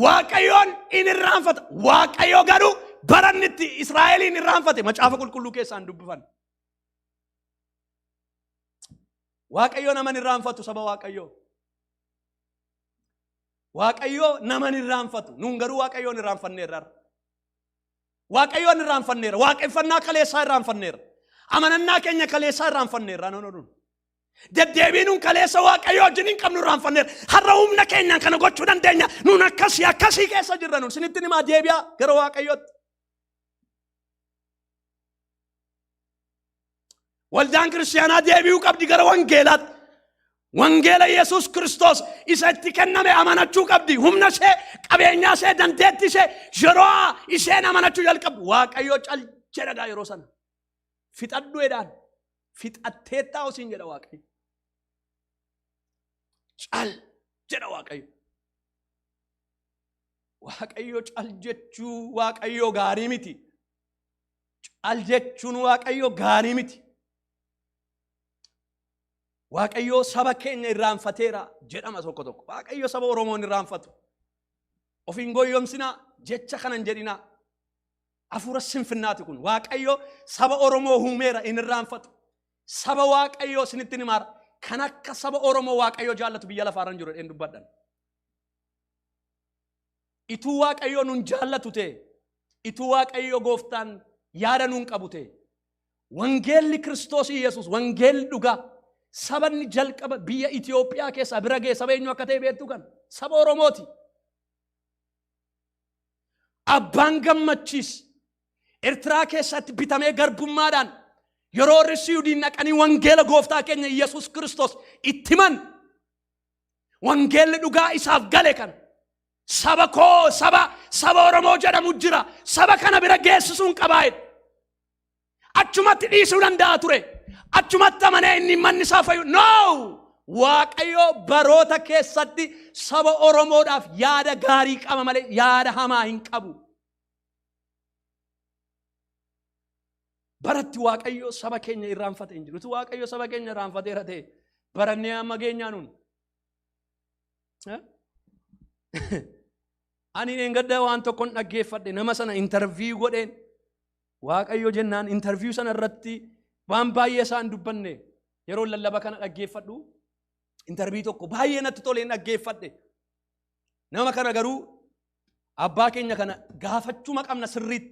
waaqayyoon in irraanfata waaqayyo garuu barannitti Israa'eliin irraanfate macaafa qulqulluu keessaan dubbifan waaqayyo naman irraanfatu saba waaqayyo naman irraanfatu nun garuu waaqayyoon irraanfanneerra waaqayyoon irraanfanneerra waaqeffannaa kaleessaa irraanfanneerra amanannaa keenya kaleessaa irraanfanneerra Deddeebiinuun kaleessa waaqayyo wajjiniin qabnu irraanfanneera. Har'a humna keenyaan kana gochuu dandeenya. Nuun akkasii keessa jirra nuun. Isinitti himaa deebi'aa gara waaqayyootti. Waldaan kiristaanaa deebi'uu qabdi gara wangeelaatti. Wangeela Yesuus Kiristoos isa itti kenname amanachuu qabdi. Humna ishee, qabeenyaa ishee, dandeettii ishee, yeroo isheen amanachuu jalqabdu. Waaqayyo cal jedha yeroo sana. Fixadhu jedhaan. Fixatteettaa osiin jedha waaqayyo. Cal jedha waaqayyo. Waaqayyo cal jechuu waaqayyo gaarii miti. Cal jechuun waaqayyo gaarii miti. Waaqayyo saba keenya irraanfateera jedhama tokko tokko. Waaqayyo saba Oromoo irraanfatu. Ofiin gooyyomsinaa jecha kanan jedhinaa. Afuura sinfinnaati kun. Waaqayyo saba Oromoo huumeera in irraanfatu. Saba waaqayyo isinitti himaara. Kan akka saba Oromoo waaqayyo jaallatu biyya lafaarran jiru jedheen dubbadhan. Ituu waaqayyo nun jaallatu ta'e, ituu waaqayyo gooftaan yaada nun qabu ta'e, wangeelli Kiristoos Yesuus wangeelli dhugaa sabanni jalqaba biyya Itoophiyaa keessa bira ga'e saba eenyu akka ta'e beektu kan saba Oromooti. Abbaan gammachiis Eertiraa keessatti bitamee garbummaadhaan yeroo risiiwdiin naqanii wangeela gooftaa keenya Yesuus Kiristoos itti himan wangeelli dhugaa isaaf gale kan saba koo saba Oromoo jedhamu jira saba kana bira geessisuun qabaa'edha. Achumatti dhiisuu danda'a ture. Achumatti amanee inni manni isaa fayyu. No! Waaqayyo baroota keessatti saba Oromoodhaaf yaada gaarii qaba malee yaada hamaa hin qabu. Baratti waaqayyo saba keenya irraanfatee hin jiru. Utuu waaqayyo saba keenya irraanfateera ta'e barannee amma geenyaa nuun. Ani engadda waan tokkoon dhaggeeffadhe nama sana interview godheen waaqayyo jennaan interview sana irratti waan baay'ee isaan dubbanne yeroo lallaba kana dhaggeeffadhu interview tokko baay'ee natti toleen dhaggeeffadhe. Nama kana garuu abbaa keenya kana gaafachuu maqamna sirriitti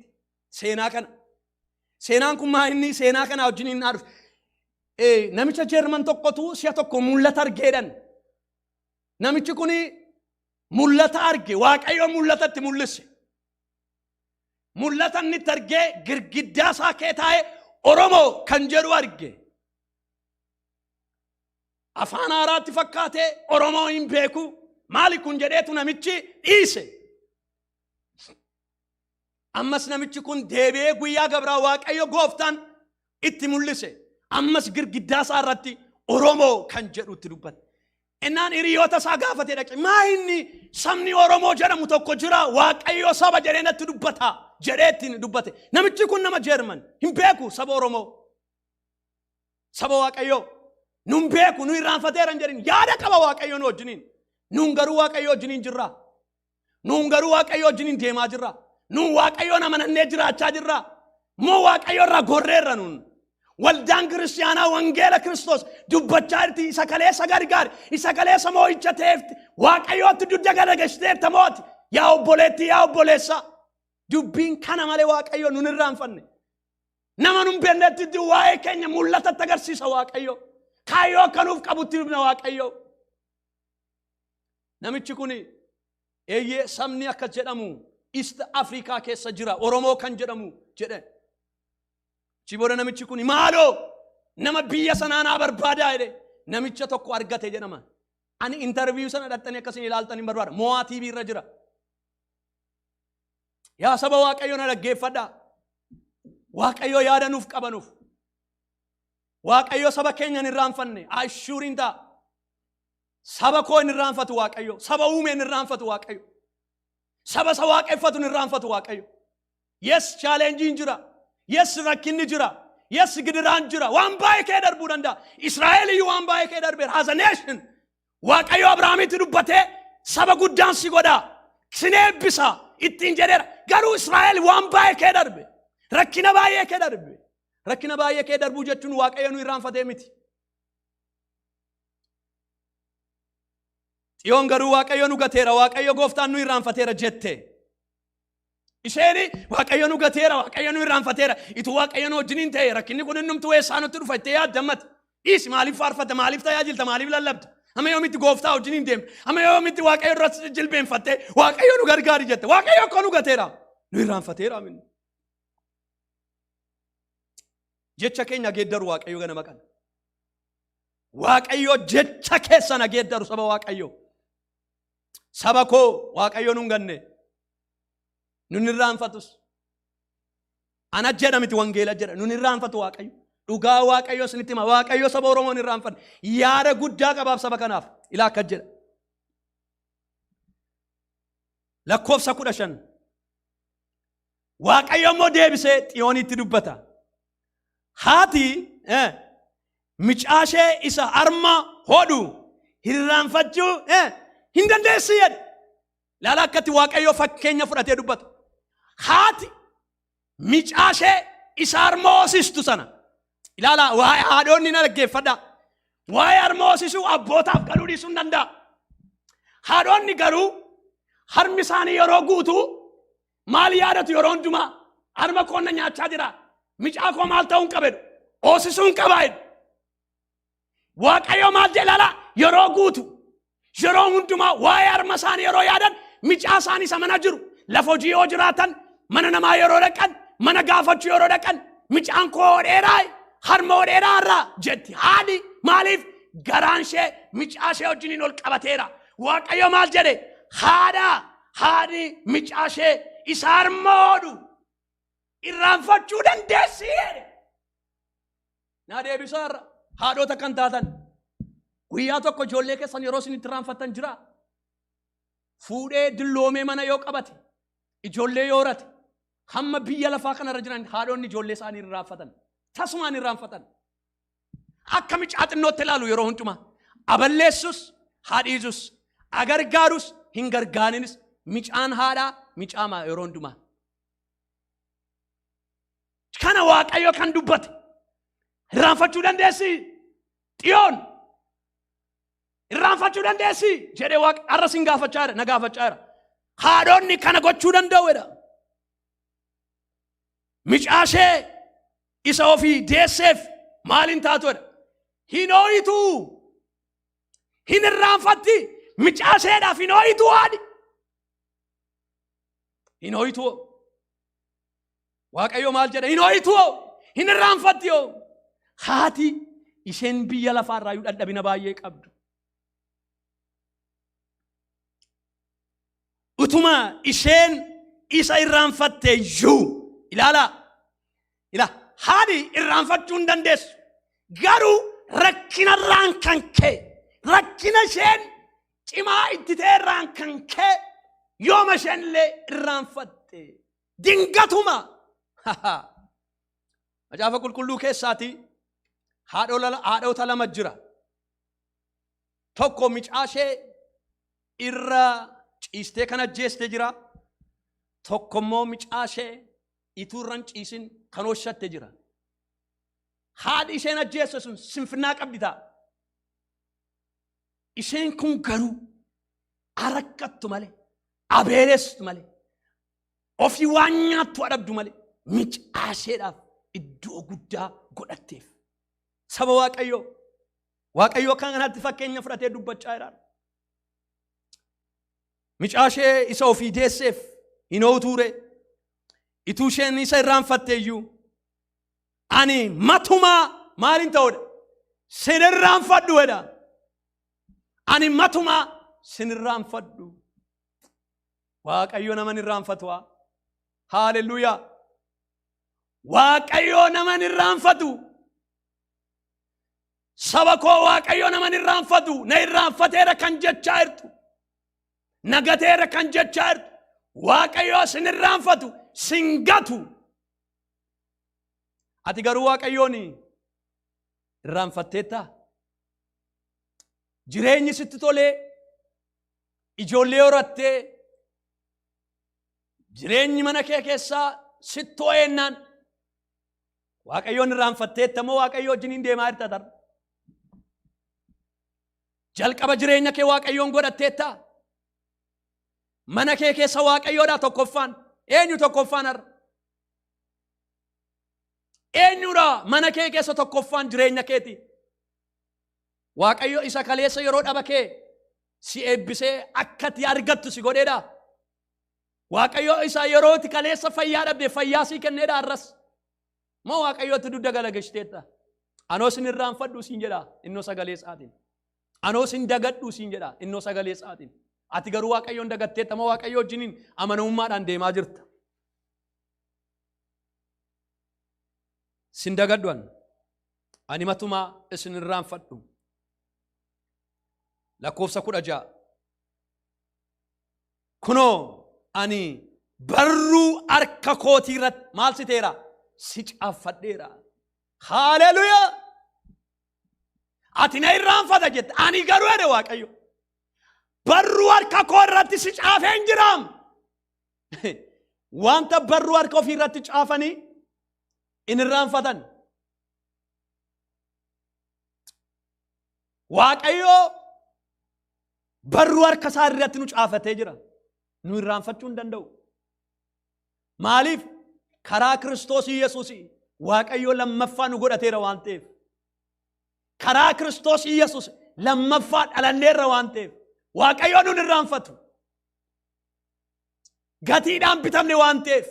seenaa kana. Seenaan kun maa inni seenaa kana wajjin hin dhaadhu. Namicha Jeerman tokkotu si'a tokko mul'ata argeedhan. Namichi kuni mul'ata arge waaqayyo mul'atatti mul'ise. Mul'ata inni argee girgiddaa isaa kee taa'ee Oromoo kan jedhu arge. Afaan haaraatti fakkaatee Oromoo hin beeku. Maali kun jedheetu namichi dhiise. Ammas namichi kun deebi'ee guyyaa gabraa waaqayyo gooftaan itti mul'ise. Ammas girgiddaa isaa irratti Oromoo kan jedhutti dubbate. Innaan hiriyoota isaa gaafatee dhaqe. Maa inni sabni Oromoo jedhamu tokko jira waaqayyo saba jedhee natti dubbata jedheetti dubbate. Namichi kun nama Jeerman hin beeku saba Oromoo. Saba waaqayyo nun beeku nu irraanfateera hin jedhin yaada qaba waaqayyo nu wajjiniin. Nun garuu waaqayyo wajjiniin jirra. Nun garuu waaqayyo wajjiniin deemaa jirra. Nun waaqayyoon amanannee jiraachaa jirra. Moo waaqayyo irraa gorreerra nun. Waldaan kiristaanaa wangeela Kiristoos dubbachaa jirti isa kaleessa gargaari isa kaleessa moo'icha ta'eefti waaqayyootti dudda garagalchiteerta mooti yaa obboleetti yaa obboleessa dubbiin kana malee waaqayyo nun irraanfanne nama nun beeknetti waa'ee keenya mul'atatti agarsiisa waaqayyo kaayyoo akkanuuf qabutti himna waaqayyo. Namichi kun eeyyee sabni akka jedhamu East Afrikaa keessa jira Oromoo kan jedhamu jedhe. Chibooda namichi kun maaloo nama biyya sanaa barbaadaa jedhe namicha tokko argate jedhama. Ani interview sana dhattanii akkasiin ilaaltan hin barbaada. Mo'aa TV irra jira. Yaa saba waaqayyo na dhaggeeffadhaa. Waaqayyo yaada nuuf qabanuuf. Waaqayyo saba keenya hin irraanfanne. Ashuuriin ta'a. Saba koo hin irraanfatu waaqayyo. Saba uume hin irraanfatu waaqayyo. Saba isa waaqeffatu hin irraanfatu waaqayyo. Yes challenge jira. Yes rakkinni jira. Yes gidiraan jira. Waan baay'ee kee darbuu danda'a. Israa'eliyyuu waan baay'ee kee darbeera. As a nation. Waaqayyo Abrahaamitti dubbatee saba guddaan si godhaa. Sin eebbisa ittiin jedheera. Garuu Israa'el waan baay'ee kee darbe. Rakkina baay'ee kee darbe. Rakkina baay'ee kee darbuu jechuun waaqayyo nu irraanfatee miti. Xiyoon garuu waaqayyo nu gateera. Waaqayyo gooftaan nu irraanfateera jette. Isheni waaqayyo nu gateera waaqayyo nu irraanfateera itu waaqayyo nu wajjiniin ta'e rakkinni kun innumtu eessaa nutti dhufa itti yaaddammati Dhiisi maaliif faarfatta maaliif tajaajilta maaliif lallabta. Amma yoomitti gooftaa wajjin hin deemne. Amma yoomitti waaqayyo irratti jilbeenfattee waaqayyo nu gargaari jette. Waaqayyo akka nu gateera. Nu irraanfateera minni. Jecha keenya geeddaru waaqayyo ganama kana. Waaqayyo jecha keessan geeddaru saba waaqayyo. Saba koo waaqayyo nun ganne. Nun irraanfatus. Ana jedha miti wangeela jedha. Nun irraanfatu waaqayyo. Dhugaa waaqayyo isinitti hima. Waaqayyo saba Oromoon irraanfanne. Yaada guddaa qabaaf saba kanaaf. Ilaa akka jedha. Lakkoofsa 15. Waaqayyo immoo deebisee Xiyoonitti dubbata. Haati micaashee isa harma hodhu irraanfachuu hin dandeessi jedhe. Laala akkatti waaqayyo fakkeenya fudhatee dubbata. Haati micaashee isa harma hoosistu sana. Ilaala waa'ee haadhoonni na dhaggeeffadha. Waa'ee harma hoosisuu abbootaaf galuu dhiisuu hin danda'a. Haadhoonni garuu harmi isaanii yeroo guutuu maal yaadatu yeroo hundumaa harma koonna nyaachaa jira. Micaa koo maal ta'uu hin qabeedhu. Hoosisuu hin qabaayedhu. Waaqayyo maal jedhe laala yeroo guutu yeroo hundumaa waa'ee harma isaanii yeroo yaadan micaa isaanii isa mana jiru. Lafa hojii yoo jiraatan mana namaa yeroo dhaqan mana gaafachuu yeroo dhaqan micaan koo dheeraa harma dheeraa irraa jetti. Haadhi maaliif garaan ishee micaa ishee wajjiniin ol qabateera. Waaqayyo maal jedhe haadhi micaa ishee isa harma hodhu irraanfachuu dandeessi jedhe. Naa deebisaa irra haadhota kan taatan guyyaa tokko ijoollee keessan yeroo isin itti irraanfattan jira. Fuudhee dilloomee mana yoo qabate ijoollee yoo horate hamma biyya lafaa kanarra jiran haadhonni ijoollee isaanii irraanfatan. Tasumaan irraanfatan. Akka micaa xinnootti ilaalu yeroo hundumaa. Aballeessus haadhiisus agargaarus hin gargaaninis micaan haadhaa micaamaa yeroo hundumaa. Kana waaqayyo kan dubbate. Irraanfachuu dandeessi. Xiyoon. Irraanfachuu dandeessi. Jedhee waaqa har'a sin gaafachaa jira na gaafachaa jira. Haadhonni kana gochuu danda'uudha. Micaashee isa ofii deesseef maalin taatuudha. Hin hooyitu. Hin irraanfatti. Micaasheedhaaf hin hooyitu haadhi. Hin hooyitu. Waaqayyo maal jedha hin hooyitu. Hin irraanfatti. Haati isheen biyya lafaarraa yoo dadhabina baay'ee qabdu. Utuma isheen isa irraanfatte iyyuu ilaala. Haadhi irraanfachuu hin dandeessu. Garuu rakkina irraan kan ka'e rakkina isheen cimaa itti ta'e irraan kan ka'e yooma isheen illee irraanfatte dingatuma. Macaafa qulqulluu keessaati haadhota lama jira. Tokko micaashee irra ciistee kan ajjeeste jira. Tokko immoo micaashee ituu irra hin ciisin kan hooshatte jira. Haadhi isheen ajjeesse sun sinfinnaa qabdi ta'a. Isheen kun garuu arakkattu malee abeeressu malee ofii waan nyaattu adhabdu malee micaasheedhaaf iddoo guddaa godhatteef. Saba waaqayyo kan kanatti fakkeenya fudhatee dubbachaa jira. Micaashee isa ofii deesseef hin hootuure. Ituu isheen isa irraanfatte iyyuu ani matumaa maalin ta'uudha? Sin irraanfadhu jedha. Ani matumaa sin irraanfadhu. Waaqayyo naman irraanfatu. Haaleluyyaa. Waaqayyo naman irraanfatu. Saba koo waaqayyo naman irraanfatu. Na irraanfateera kan jechaa jirtu. Nagateera kan jechaa jirtu. Waaqayyo sin irraanfatu. Singatu. Ati garuu waaqayyoon irraanfatteetta. Jireenyi sitti tolee ijoollee horattee jireenyi mana kee keessaa sitti to'ennaan waaqayyoon irraanfatteetta moo waaqayyo wajjin deemaa jirta tar? Jalqaba jireenya kee waaqayyoon godhatteetta. Mana kee keessa waaqayyoodha tokkoffaan. Eenyu tokkoffaan har'a? Eenyudha mana kee keessa tokkoffaan jireenya keeti? Waaqayyo isa kaleessa yeroo dhaba kee si eebbisee akkati argattu si godheedha. Waaqayyo isa yerooti kaleessa fayyaa dhabde fayyaa si kenneedha arras. Moo Waaqayyootti dudda galagalchiteetta. Anoo sin irraanfadhu siin jedha innoo sagalee isaatiin. Anoo sin dagadhu siin jedha innoo sagalee isaatiin. Ati garuu Waaqayyoon dagatteetta moo Waaqayyo wajjiniin amanamummaadhaan deemaa jirta. Sin dagadduan ani matuma isin irraanfadhu. Lakkoofsa 16 kunoo ani barruu harka kootii irratti maal siteera si caaffadheera. Haleluyaa. Ati na irraanfata jette ani garuu jedhe Waaqayyo barruu harka koo irratti si caafee hin jiraam. Wanta barruu harka ofii irratti caafanii in irraanfatan. Waaqayyo barruu harka isaa irratti nu caafatee jira. Nu irraanfachuu hin danda'u. Maaliif? Karaa Kiristoos Yesuus Waaqayyo lammaffaa nu godhateera waan ta'eef. Karaa Kiristoos Yesuus lammaffaa dhalanneerra waan ta'eef. Waaqayyo nu irraanfatu. Gatiidhaan bitamne waan ta'eef.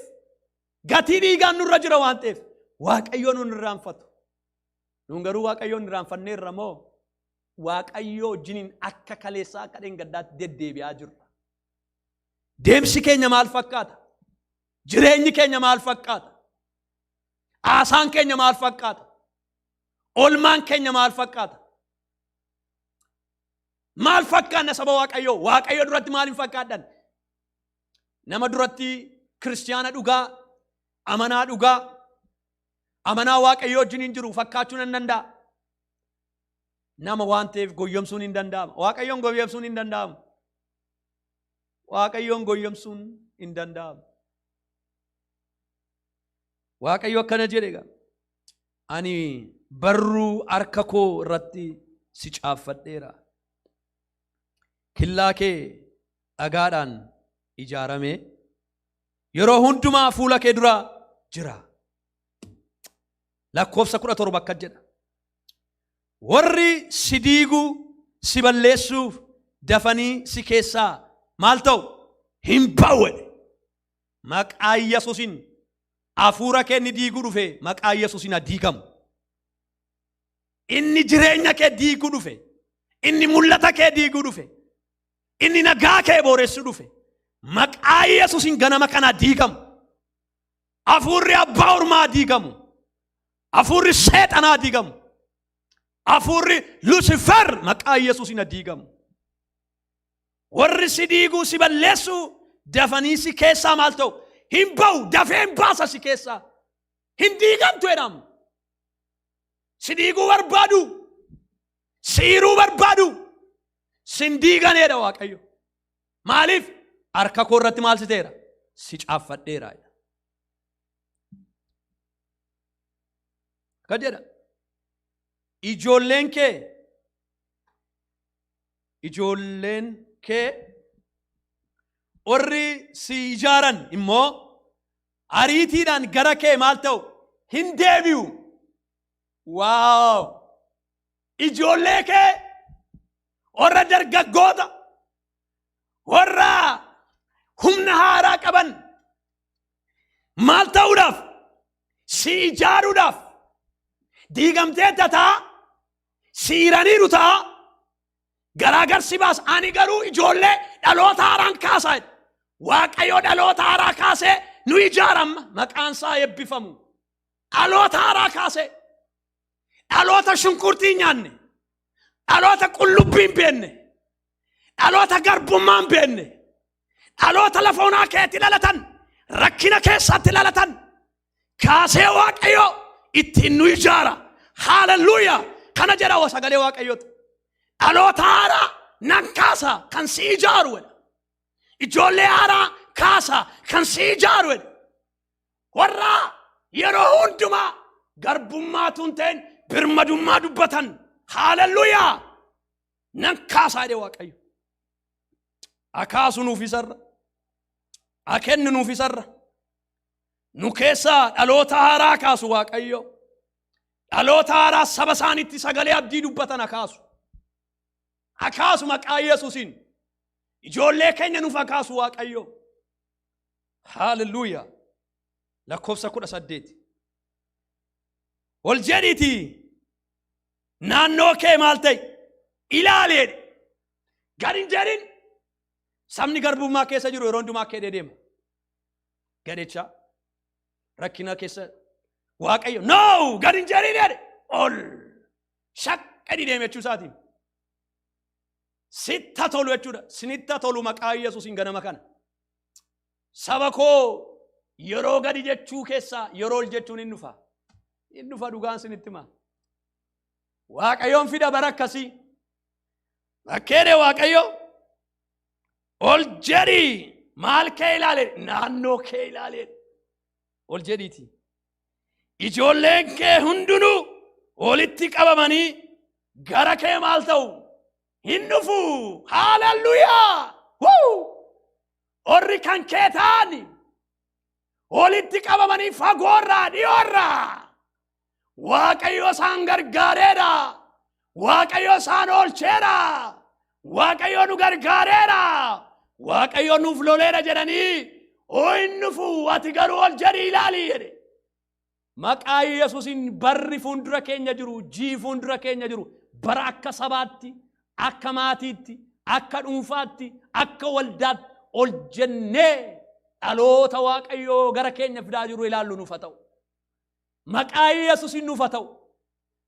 Gatii dhiigaan nurra jira waan ta'eef. Waaqayyo nu irraanfatu. Nun garuu Waaqayyo irraanfanneerra moo Waaqayyo wajjiniin akka kaleessaa akka dheengaddaatti deddeebi'aa jirra. Deemsi keenya maal fakkaata? Jireenyi keenya maal fakkaata? Aasaan keenya maal fakkaata? Olmaan keenya maal fakkaata? Maal fakkaanna saba Waaqayyo? Waaqayyo duratti maal hin fakkaadhan? Nama duratti kiristiyaana dhugaa, amanaa dhugaa, amanaa Waaqayyo wajjiniin jiru fakkaachuun hin danda'a. Nama waan ta'eef goyyomsuun hin danda'ama. Waaqayyoon goyyomsuun hin danda'amu. Waaqayyoon goyyomsuun hin danda'amu. Waaqayyo akkana jedhe ani barruu harka koo irratti si caaffadheera. Killaa kee dhagaadhaan ijaarame yeroo hundumaa fuula kee dura jira. Lakkoofsa 17 akka jedha. Warri si diiguu si balleessuuf dafanii si keessaa maal ta'u hin ba'u. Maqaa Yesuusin hafuura kee inni diiguu dhufe maqaa Yesuusin diigamu. Inni jireenya kee diiguu dhufe. Inni mul'ata kee diiguu dhufe. Inni nagaa kee booressuu dhufe. Maqaa Yesuusin ganama kana diigamu. Hafuurri abbaa ormaa diigamu. Hafuurri seexanaa diigamu. Hafuurri Lucifer maqaa Yesuusin diigamu. Warri si diiguu si balleessuu dafanii si keessaa maal ta'u hin ba'u dafee hin baasa si keessaa hin diigamtu jedhamu. Si diiguu barbaadu si hiiruu barbaadu sin diiganeedha Waaqayyo. Maaliif? Harka koo irratti maal siteera si caaffadheera. Akka jedha ijoolleen kee warri si ijaaran immoo ariitiidhaan gara kee maal ta'u hin deebi'u. Waaw! Ijoollee kee warra dargaggoota warra humna haaraa qaban maal ta'uudhaaf si ijaaruudhaaf diigamtee tataa siiraniiru ta'a. Garaagarsi baas ani garuu ijoollee dhaloota haaraan kaasaa. Waaqayyo dhaloota haaraa kaasee nu ijaaramma maqaan isaa eebbifamu. Dhaloota haaraa kaasee dhaloota shunkurtii nyaanne, dhaloota qullubbii hin beenne, dhaloota garbummaa hin beenne, dhaloota lafa onaa keetti dhalatan, rakkina keessatti dhalatan kaasee Waaqayyo ittiin nu ijaara. Haleluuyaa! Kana jedha sagalee Waaqayyooti. Dhaloota haaraa nan kaasa kan si ijaaru. Ijoollee haaraa kaasa kan si ijaaru. Warra yeroo hundumaa garbummaatu hin ta'in birmadummaa dubbatan. Haleluuyaa! Nan kaasaa jedhe Waaqayyo. Akaasu nuuf isarra. Akennu nuuf isarra. Nu keessaa dhaloota haaraa kaasu Waaqayyo. Dhaloota haaraa saba isaaniitti sagalee abdii dubbatan akaasu. akaasu maqaa Yesuusin ijoollee keenya nuuf akaasu Waaqayyo. Hallelujah. Lakkoofsa 18 ol jedhiitii naannoo kee maal ta'e ilaalee gad hin jedhin. Sabni garbummaa keessa jiru yeroo hundumaa kee deema. Gadecha rakkina keessa Waaqayyo no gad hin jedhin jedhe ol shaqqadi deeme jechuu isaatiin. Sitta tolu jechuudha. Sinitta tolu maqaa Yesuusin ganama kana. Saba koo yeroo gadi jechuu keessaa yeroo ol jechuun hin dhufa. Hin dhufa dhugaan sinitti hima. Waaqayyoon fida bara akkasii. Bakkeedhe Waaqayyo ol jedhi maal kee ilaale naannoo kee ilaale ol jedhiiti. Ijoolleen kee hundinuu walitti qabamanii gara kee maal ta'u hin dhufu. Hallelujah. Orri kan kee ta'ani walitti qabamanii fagoorraa dhiyoorraa Waaqayyo isaan gargaareera. Waaqayyo isaan oolcheera. Waaqayyo nu gargaareera. Waaqayyo nuuf loleera jedhanii hin dhufu. Ati garuu ol jedhi ilaali jedhe. Maqaa Yesuusin barri fuuldura keenya jiru, jii fuuldura keenya jiru bara akka sabaatti, akka maatiitti, akka dhuunfaatti, akka waldaatti ol jennee dhaloota Waaqayyoo gara keenya fidaa jiru ilaallu nuuf haa ta'u. Maqaa Yesuusin nuuf haa ta'u.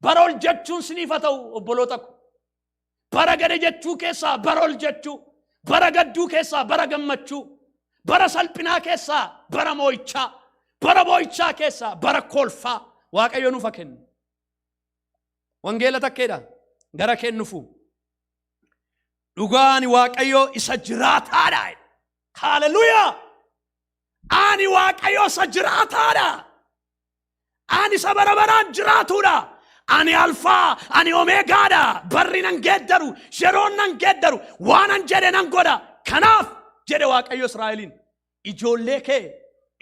Bara ol jechuun siniif haa ta'u obboloota ko. Bara gade jechuu keessaa bara ol jechuu, bara gadduu keessaa bara gammachuu, bara salphinaa keessaa bara moo'ichaa, bara moo'ichaa keessaa bara kolfaa Waaqayyo nuuf haa kennu. Wangeela takkeedha gara kennuufu. Dhugaan Waaqayyo isa jiraataadha. Hallelujah. Ani Waaqayyo isa jiraataadha. Ani isa bara baraan jiraatudha. Ani alfaa, ani omeegaadha. Barri nan geeddaru, yeroon nan geeddaru, waan an jedhe nan godha. Kanaaf jedhe Waaqayyo Israa'eliin ijoollee kee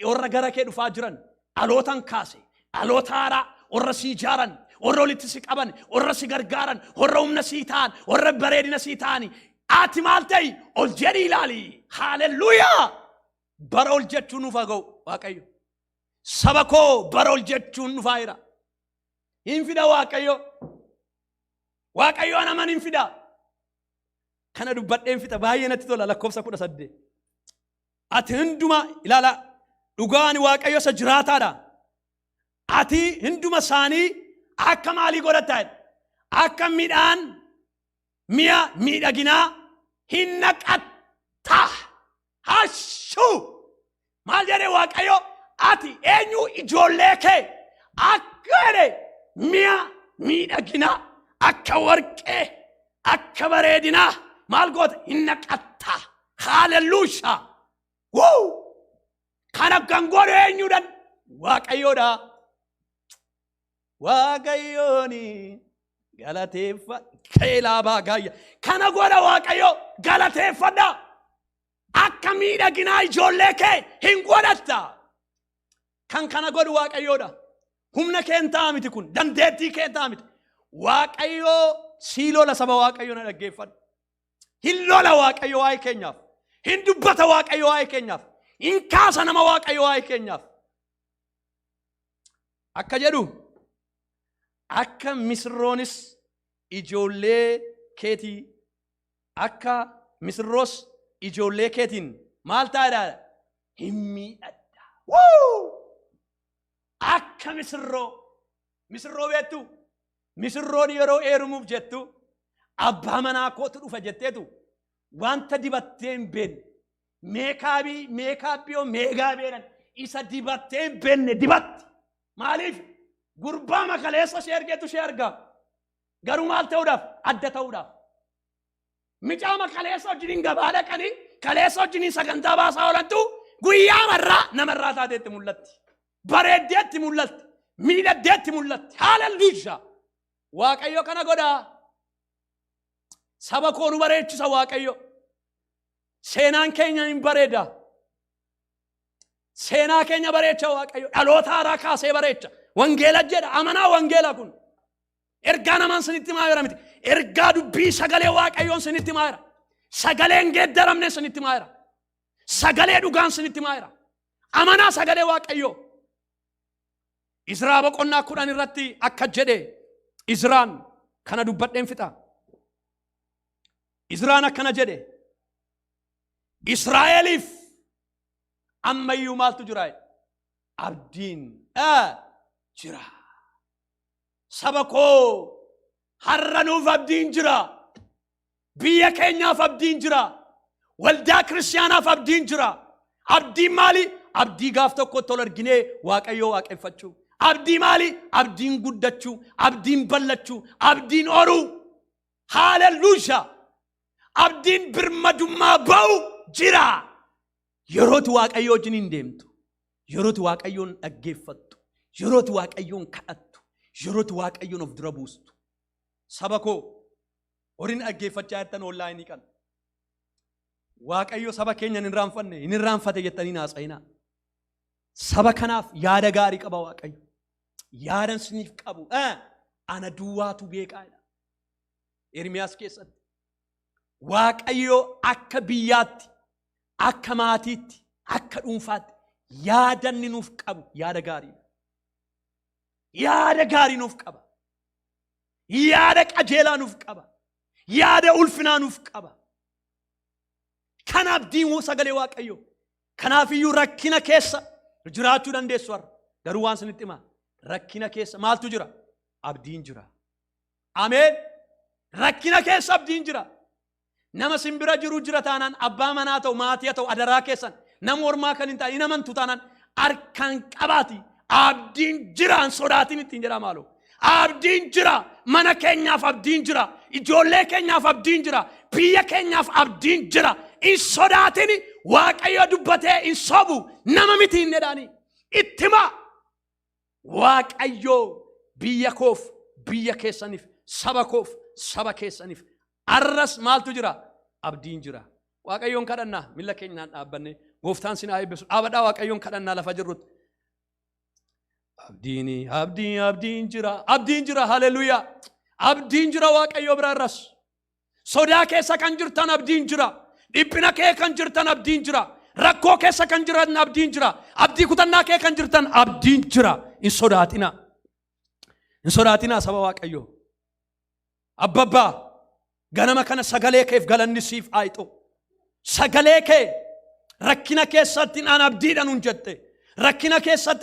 warra gara kee dhufaa jiran dhalootan kaase, dhaloota haaraa warra si ijaaran, warra walitti si qaban, warra si gargaaran, warra humna si ta'an, warra bareedina si ta'ani. Ati maal ta'i ol jedhi ilaali. Hallelujah. Bara ol jechuun nuuf haa ga'u Waaqayyo. Saba koo bara ol jechuun nuuf haa jira. Hin fida Waaqayyo. Waaqayyo anaman hin fida. Kana dubbadheen fixa baay'ee natti tola. Lakkoofsa 18. Ati hunduma ilaala dhugaan Waaqayyo isa jiraataadha. Ati hunduma isaanii akka maalii godhataa? Akka midhaan mi'a miidhaginaa hin naqatta. Hashuu. Maal jedhe Waaqayyo? Ati eenyu ijoollee kee akka jedhe mi'a miidhaginaa akka warqee akka bareedinaa maal goota hin naqatta. Hallelujah. Kana kan godhu eenyuudhaan? Waaqayyoodha. Waaqayyooni galateeffadha. Keelaa baagayya. Kana godha Waaqayyo galateeffadha. Akka miidhaginaa ijoollee kee hin godhatta. Kan kana godhu Waaqayyoodha. Humna kee hin ta'a miti kun. Dandeettii kee hin ta'a miti. Waaqayyo sii lola saba Waaqayyo na dhaggeeffadhu. Hin lola Waaqayyo waa'ee keenyaaf. Hin dubbata Waaqayyo waa'ee keenyaaf. Hin kaasa nama Waaqayyo waa'ee keenyaaf. Akka jedhu akka misirroonis ijoollee keetii akka misirroos ijoollee keetiin maal taa'edha? Hin miidhadha. Akka misirroo beektu misirroon yeroo heerumuuf jettu abbaa manaa kootu dhufa jetteetu wanta dibattee hin beekne meekaappii meegaabeedhan isa dibattee hin beekne dibatti. Maaliif? Gurbaa makaleessa ishee argeetu ishee argaa. Garuu maal ta'uudhaaf? Adda ta'uudhaaf. Micaa makaleessa wajjiniin gabaa dhaqanii kaleessa wajjiniin sagantaa baasaa oolantu guyyaa marraa namarraa taateetti mul'atti. Bareeddeetti mul'atti. Miidhagdeetti mul'atti. Hallelujah. Waaqayyo kana godhaa. Saba koo nu bareechisa Waaqayyo. Seenaan keenya hin bareeda. Seenaa keenya bareecha Waaqayyo. Dhaloota haaraa kaasee bareecha. Wangeela jedha. Amanaa wangeela kun. Ergaa namaan sinitti maayira miti. Ergaa dubbii sagalee waaqayyoon sinitti maayira. Sagaleen geeddaramne sinitti maayira. Sagalee dhugaan sinitti maayira. Amanaa sagalee waaqayyoo. Izraa boqonnaa 10 irratti akka jedhe Izraan kana dubbadheen fixa. Izraan akkana jedhe Israa'eliif ammayyuu maaltu jira? Abdiin jira. Saba koo har'a nuuf abdiin jira. Biyya keenyaaf abdiin jira. Waldaa kiristaanaaf abdiin jira. Abdiin maali? Abdii gaaf tokko tol arginee waaqayyoo waaqeffachuu. Abdii maali? Abdiin guddachuu, abdiin ballachuu, abdiin oruu. Haalelujaa. Abdiin birmadummaa ba'u jira. Yerootti waaqayyoo wajjin deemtu. Yerootti waaqayyoon dhaggeeffattu. Yerootti waaqayyoon kadhattu. Yerootti waaqayyoon of dura buustu. Saba koo horiin dhaggeeffachaa jirtan onlaayinii kan. Waaqayyo saba keenya hin irraanfanne, hin irraanfate jettanii haasa'inaa. Saba kanaaf yaada gaarii qaba waaqayyo. Yaadan siniif qabu. Ana duwwaatu beekaa. Ermiyaas keessatti. Waaqayyo akka biyyaatti, akka maatiitti, akka dhuunfaatti yaadan nuuf qabu yaada gaarii. Yaada gaarii nuuf qaba. Yaada qajeelaa nuuf qaba. Yaada ulfinaa nuuf qaba. Kanaaf diimuu sagalee waaqayyo. Kanaaf iyyuu rakkina keessa jiraachuu dandeessu har'a. Garuu waan sinitti himaa. Rakkina keessa maaltu jira? Abdiin jira. Ameen. Rakkina keessa abdiin jira. Nama simbira jiru jira taanaan abbaa manaa ta'u maatii ta'u adaraa keessan nama ormaa kan hin taane hin amantu taanaan harkaan qabaati. Abdiin jira hin sodaatin ittiin jedha maaloo. Abdiin jira. Mana keenyaaf abdiin jira. Ijoollee keenyaaf abdiin jira. Biyya keenyaaf abdiin jira. In sodaatin waaqayyo dubbatee in sobu nama miti hin jedhaani. Ittima waaqayyo biyya koof biyya keessaniif saba koof saba keessaniif arras maaltu jira? Abdiin jira. Waaqayyoon kadhannaa milla keenyaan dhaabbanne gooftaan sin haa eebbisu. Dhaabadhaa waaqayyoon kadhannaa lafa jirrutti. Abdiin jira. Abdiin jira. Haleluuyaa. Abdiin jira waaqayyo bira arras. Sodaa keessa kan jirtan abdiin jira. Dhiphina kee kan jirtan abdiin jira. Rakkoo keessa kan jiran abdiin jira. Abdii kutannaa kee kan jirtan abdiin jira. In sodaatina. In sodaatina saba waaqayyo. Abbabba ganama kana sagalee keef galanni siif haa ta'u. Sagalee kee rakkina keessatti an abdiidhaan hin jette. Rakkina keessatti